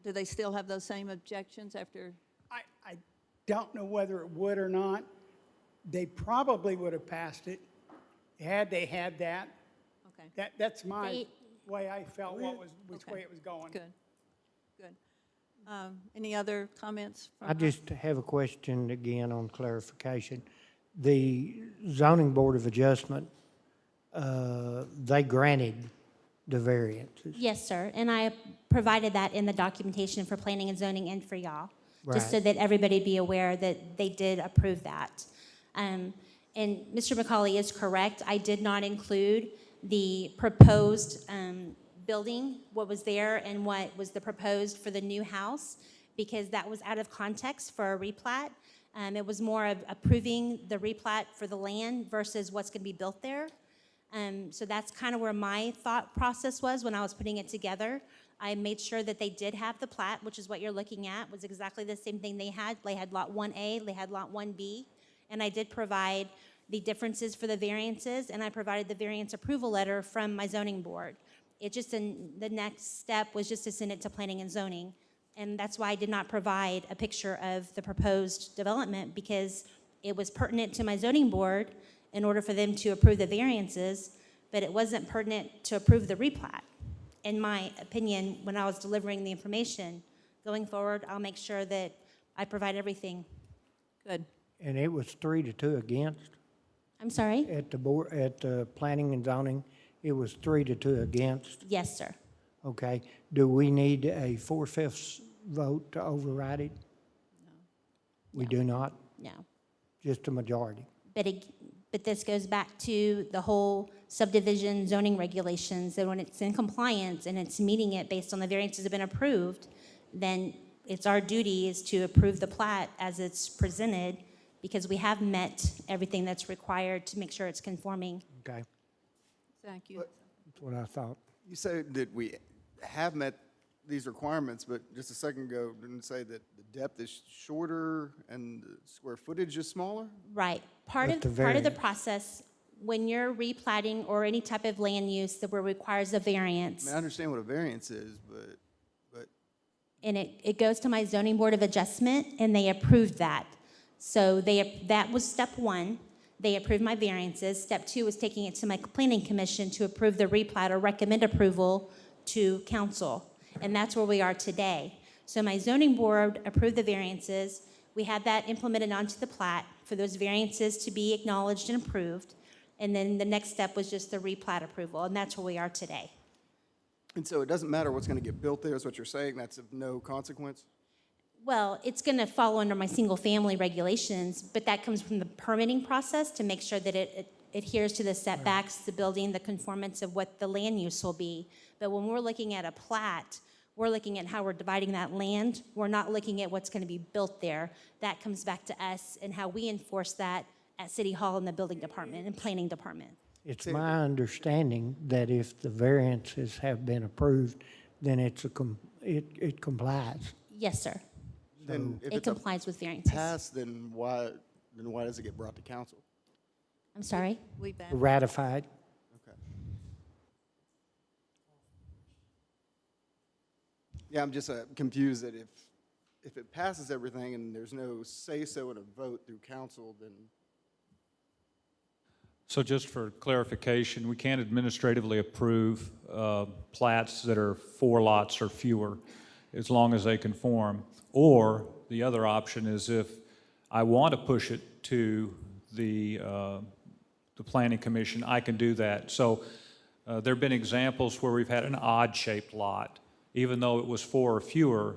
do they still have those same objections after? I don't know whether it would or not. They probably would have passed it had they had that. Okay. That's my way I felt which Okay. way it was going. Good. Any other comments? I just have a question again on clarification. The zoning board of adjustment, they granted the variances. Yes, sir, and I provided that in the documentation for planning and zoning and for y'all, just so Right. that everybody be aware that they did approve that. And Mr. McCauley is correct. I did not include the proposed building, what was there and what was the proposed for the new house, because that was out of context for a replat. It was more of approving the replat for the land versus what's going to be built there. So that's kind of where my thought process was when I was putting it together. I made sure that they did have the plat, which is what you're looking at, was exactly the same thing they had. They had Lot 1A, they had Lot 1B, and I did provide the differences for the variances, and I provided the variance approval letter from my zoning board. It just, the next step was just to send it to planning and zoning, and that's why I did not provide a picture of the proposed development, because it was pertinent to my zoning board in order for them to approve the variances, but it wasn't pertinent to approve the replat. In my opinion, when I was delivering the information, going forward, I'll make sure that I provide everything. Good. And it was 3-2 against? I'm sorry? At the board, at the planning and zoning, it was 3-2 against? Yes, sir. Okay. Do we need a 4/5 vote to override it? No. We do not? No. Just a majority? But this goes back to the whole subdivision zoning regulations, that when it's in compliance and it's meeting it based on the variances that have been approved, then it's our duty is to approve the plat as it's presented, because we have met everything that's required to make sure it's conforming. Okay. Thank you. That's what I thought. You said that we have met these requirements, but just a second ago, didn't say that the depth is shorter and the square footage is smaller? Right. Part of the process, when you're replatting or any type of land use that requires a I variance, mean, I understand what a variance is, but and it goes to my zoning board of adjustment, and they approved that. So that was step one. They approved my variances. Step two was taking it to my planning commission to approve the replat or recommend approval to council. And that's where we are today. So my zoning board approved the variances. We had that implemented onto the plat for those variances to be acknowledged and approved. And then the next step was just the replat approval, and that's where we are today. and so it doesn't matter what's going to get built there, is what you're saying? That's of no consequence? Well, it's going to fall under my single-family regulations, but that comes from the permitting process to make sure that it adheres to the setbacks, the building, the conformance of what the land use will be. But when we're looking at a plat, we're looking at how we're dividing that land. We're not looking at what's going to be built there. That comes back to us and how we enforce that at City Hall and the building department and planning department. It's my understanding that if the variances have been approved, then it complies. Yes, sir. Then if It it's a complies with variances. pass, then why does it get brought to council? I'm sorry? Ratified. Okay. Yeah, I'm just confused that if it passes everything and there's no say-so in a vote through council, then So just for clarification, we can't administratively approve plats that are 4 lots or fewer, as long as they conform. Or the other option is if I want to push it to the planning commission, I can do that. So there have been examples where we've had an odd-shaped lot. Even though it was 4 or fewer,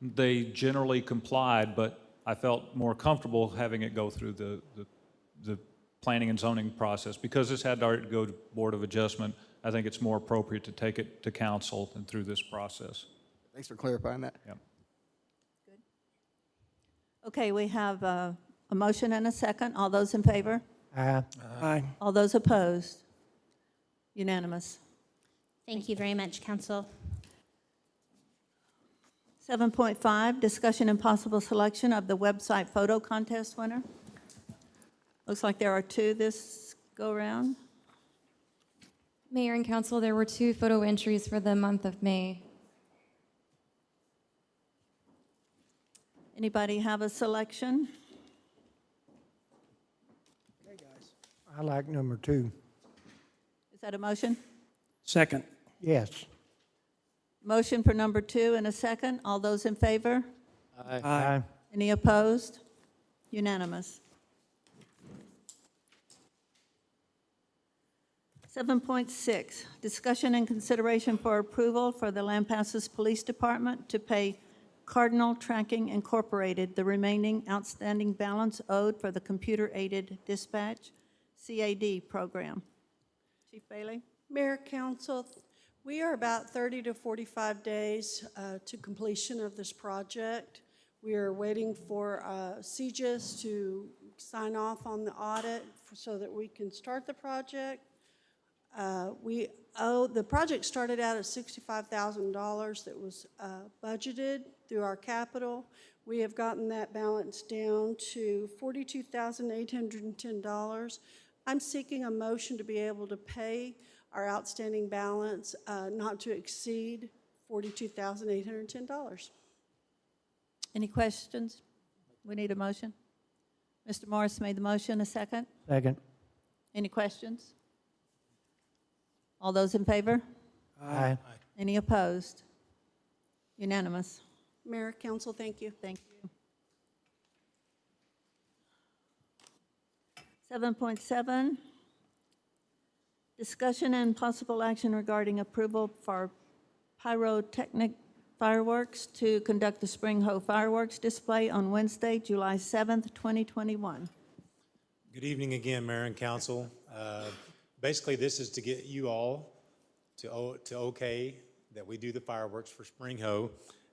they generally complied, but I felt more comfortable having it go through the planning and zoning process. Because this had to already go to Board of Adjustment, I think it's more appropriate to take it to council and through this process. thanks for clarifying that. Yep. Okay, we have a motion and a second. All those in favor? Aye. Aye. All those opposed? Unanimous. Thank you very much, council. 7.5, discussion and possible selection of the website photo contest winner. Looks like there are 2 this go-around. Mayor and council, there were 2 photo entries for the month of May. Anybody have a selection? I like number 2. Is that a motion? Second. Yes. Motion for number 2 and a second. All those in favor? Aye. Any opposed? Unanimous. 7.6, discussion and consideration for approval for the Lampasas Police Department to pay Cardinal Tracking Incorporated the remaining outstanding balance owed for the Computer-Aided Dispatch, CAD program. Chief Bailey? Mayor, Council, we are about 30 to 45 days to completion of this project. We are waiting for CGIS to sign off on the audit so that we can start the project. The project started out at $65,000 that was budgeted through our capital. We have gotten that balance down to $42,810. I'm seeking a motion to be able to pay our outstanding balance not to exceed $42,810. Any questions? We need a motion. Mr. Morris made the motion, a second. Second. Any questions? All those in favor? Aye. Any opposed? Unanimous. Mayor, Council, thank you. Thank you. 7.7, discussion and possible action regarding approval for pyrotechnic fireworks to conduct the Spring Hoe fireworks display on Wednesday, July 7th, 2021. Good evening again, Mayor and Council. Basically, this is to get you all to okay that we do the fireworks for Spring Hoe.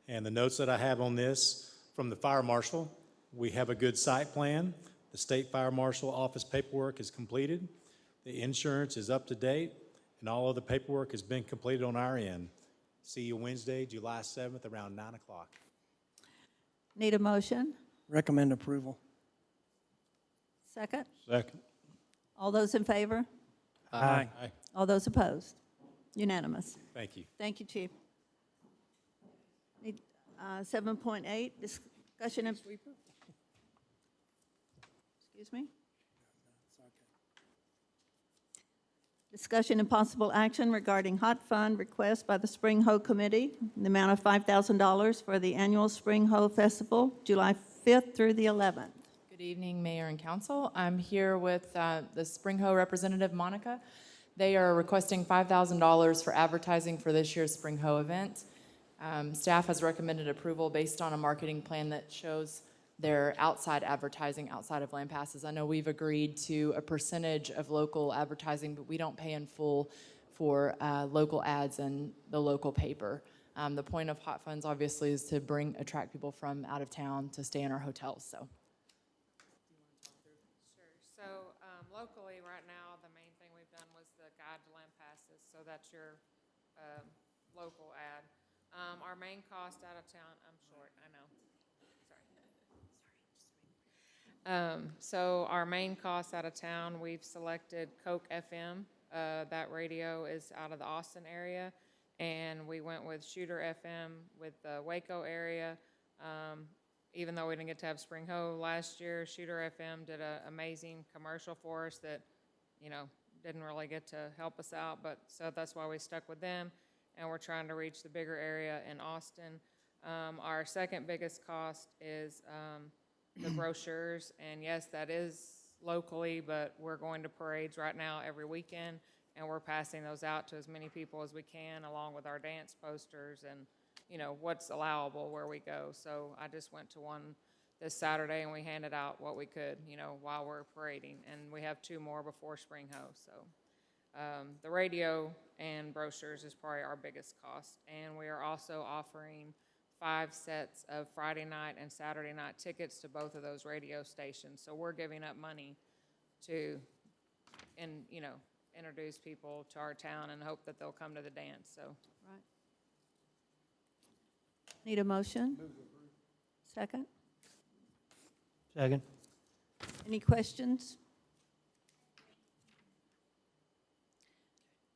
And the notes that I have on this from the Fire Marshal, we have a good site plan. The State Fire Marshal Office paperwork is completed. The insurance is up to date, and all of the paperwork has been completed on our end. See you Wednesday, July 7th, around 9 o'clock. Need a motion? Recommend approval. Second? Second. All those in favor? Aye. Aye. All those opposed? Unanimous. Thank you. Thank you, Chief. Need 7.8, discussion and... Excuse me? Discussion and possible action regarding hot fund request by the Spring Hoe Committee in the amount of $5,000 for the annual Spring Hoe Festival, July 5th through the 11th. Good evening, Mayor and Council. I'm here with the Spring Hoe representative, Monica. They are requesting $5,000 for advertising for this year's Spring Hoe event. Staff has recommended approval based on a marketing plan that shows their outside advertising outside of Lampasas. I know we've agreed to a percentage of local advertising, but we don't pay in full for local ads in the local paper. The point of hot funds, obviously, is to attract people from out of town to stay in our hotels. So. Sure. So locally, right now, the main thing we've done was the guide to Lampasas. So that's your local ad. Our main cost out of town. I'm short. I know. So our main costs out of town, we've selected Coke FM. That radio is out of the Austin area. And we went with Shooter FM with the Waco area. Even though we didn't get to have Spring Hoe last year, Shooter FM did an amazing commercial for us that, you know, didn't really get to help us out. But so that's why we stuck with them. And we're trying to reach the bigger area in Austin. Our second biggest cost is the brochures, and yes, that is locally, but we're going to parades right now every weekend, and we're passing those out to as many people as we can, along with our dance posters and, you know, what's allowable where we go. So I just went to one this Saturday, and we handed out what we could, you know, while we're parading, and we have 2 more before Spring Hoe. So the radio and brochures is probably our biggest cost, and we are also offering 5 sets of Friday night and Saturday night tickets to both of those radio stations. So we're giving up money to, introduce people to our town and hope that they'll come to the dance. So. Right. Need a motion? Second? Second. Any questions?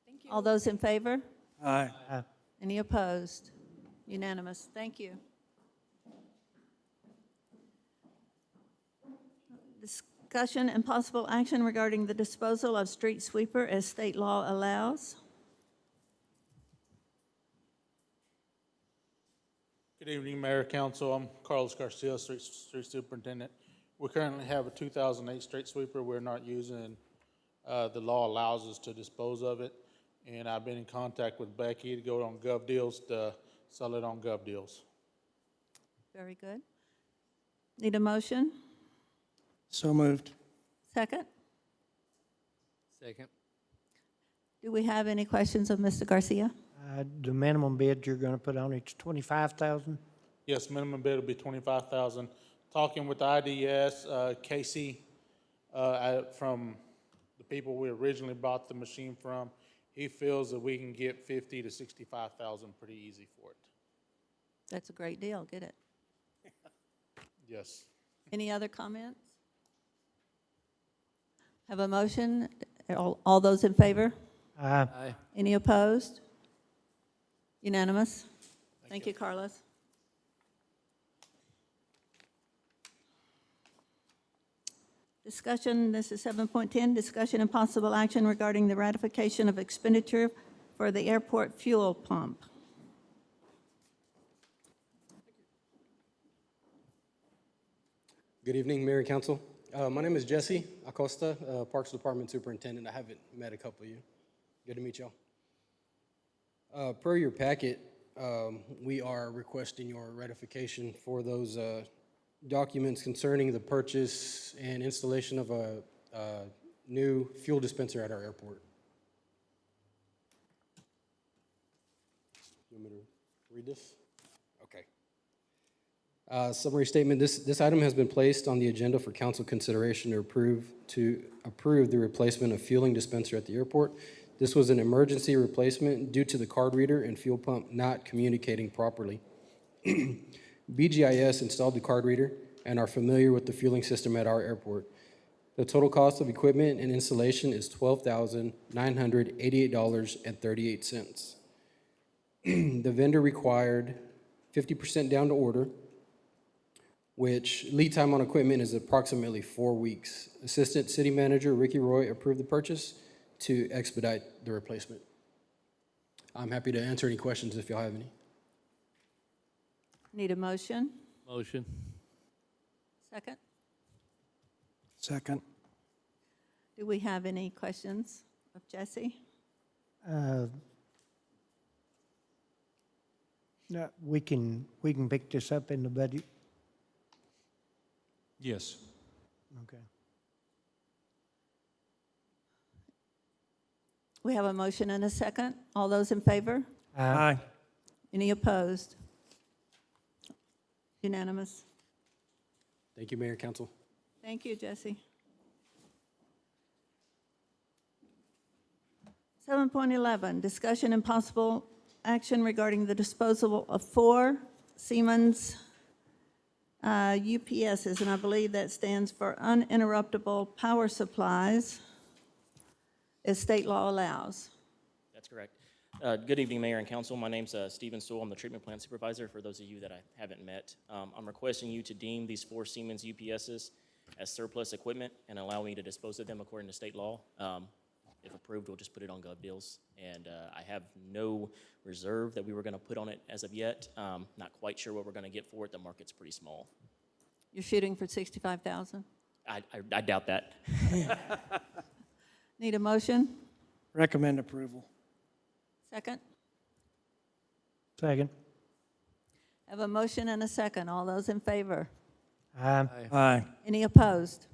Thank you. All those in favor? Aye. Aye. Any opposed? Unanimous. Thank you. Discussion and possible action regarding the disposal of street sweeper as state law allows. Good evening, Mayor, Council. I'm Carlos Garcia, Street Superintendent. We currently have a 2008 street sweeper we're not using. The law allows us to dispose of it, and I've been in contact with Becky to go on Gov Deals to sell it on Gov Deals. Very good. Need a motion? So moved. Second? Second. Do we have any questions of Mr. Garcia? The minimum bid you're gonna put on it's 25,000? Yes, minimum bid will be 25,000. Talking with the IDS, Casey, from the people we originally bought the machine from, he feels that we can get 50 to 65,000 pretty easy for it. That's a great deal. Get it. Yes. Any other comments? Have a motion? All those in favor? Aye. Any opposed? Unanimous? Thank you, Carlos. Discussion, this is 7.10, discussion and possible action regarding the ratification of expenditure for the airport fuel pump. Good evening, Mayor and Council. My name is Jesse Acosta, Parks Department Superintendent. I haven't met a couple of you. Good to meet y'all. Per your packet, we are requesting your ratification for those documents concerning the purchase and installation of a new fuel dispenser at our airport. You want me to read this? Okay. Summary statement, this item has been placed on the agenda for council consideration to approve the replacement of fueling dispenser at the airport. This was an emergency replacement due to the card reader and fuel pump not communicating properly. BGIS installed the card reader and are familiar with the fueling system at our airport. The total cost of equipment and installation is $12,988.38. The vendor required 50% down to order, which lead time on equipment is approximately 4 weeks. Assistant City Manager Ricky Roy approved the purchase to expedite the replacement. I'm happy to answer any questions if y'all have any. Need a motion? Motion. Second? Second. Do we have any questions of Jesse? No, we can pick this up in the budget. Yes. Okay. We have a motion and a second. All those in favor? Aye. Any opposed? Unanimous. Thank you, Mayor and Council. Thank you, Jesse. 7.11, discussion and possible action regarding the disposal of 4 Siemens UPSs, and I believe that stands for uninterruptible power supplies, as state law allows. That's correct. Good evening, Mayor and Council. My name's Stephen Sewell. I'm the treatment plant supervisor for those of you that I haven't met. I'm requesting you to deem these 4 Siemens UPSs as surplus equipment and allow me to dispose of them according to state law. If approved, we'll just put it on Gov Deals. And I have no reserve that we were going to put on it as of yet. Not quite sure what we're going to get for it. The market's pretty small. You're shooting for 65,000? I doubt that. Need a motion? Recommend approval. Second? Second. Have a motion and a second. All those in favor? Aye. Aye. Any opposed?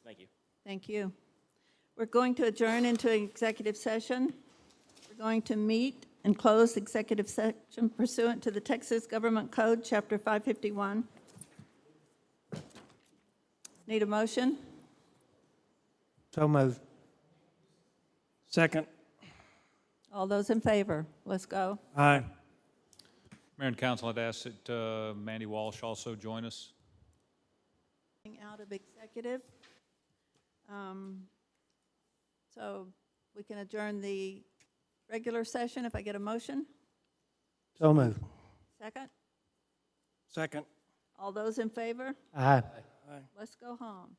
Thank you. Thank you. We're going to adjourn into executive session. We're going to meet and close executive session pursuant to the Texas Government Code, Chapter 551. Need a motion? So moved. Second. All those in favor? Let's go. Aye. Mayor and Council, I'd ask that Mandy Walsh also join us. Out of executive. So we can adjourn the regular session if I get a motion. So moved. Second? Second. All those in favor? Aye. Aye. Let's go home.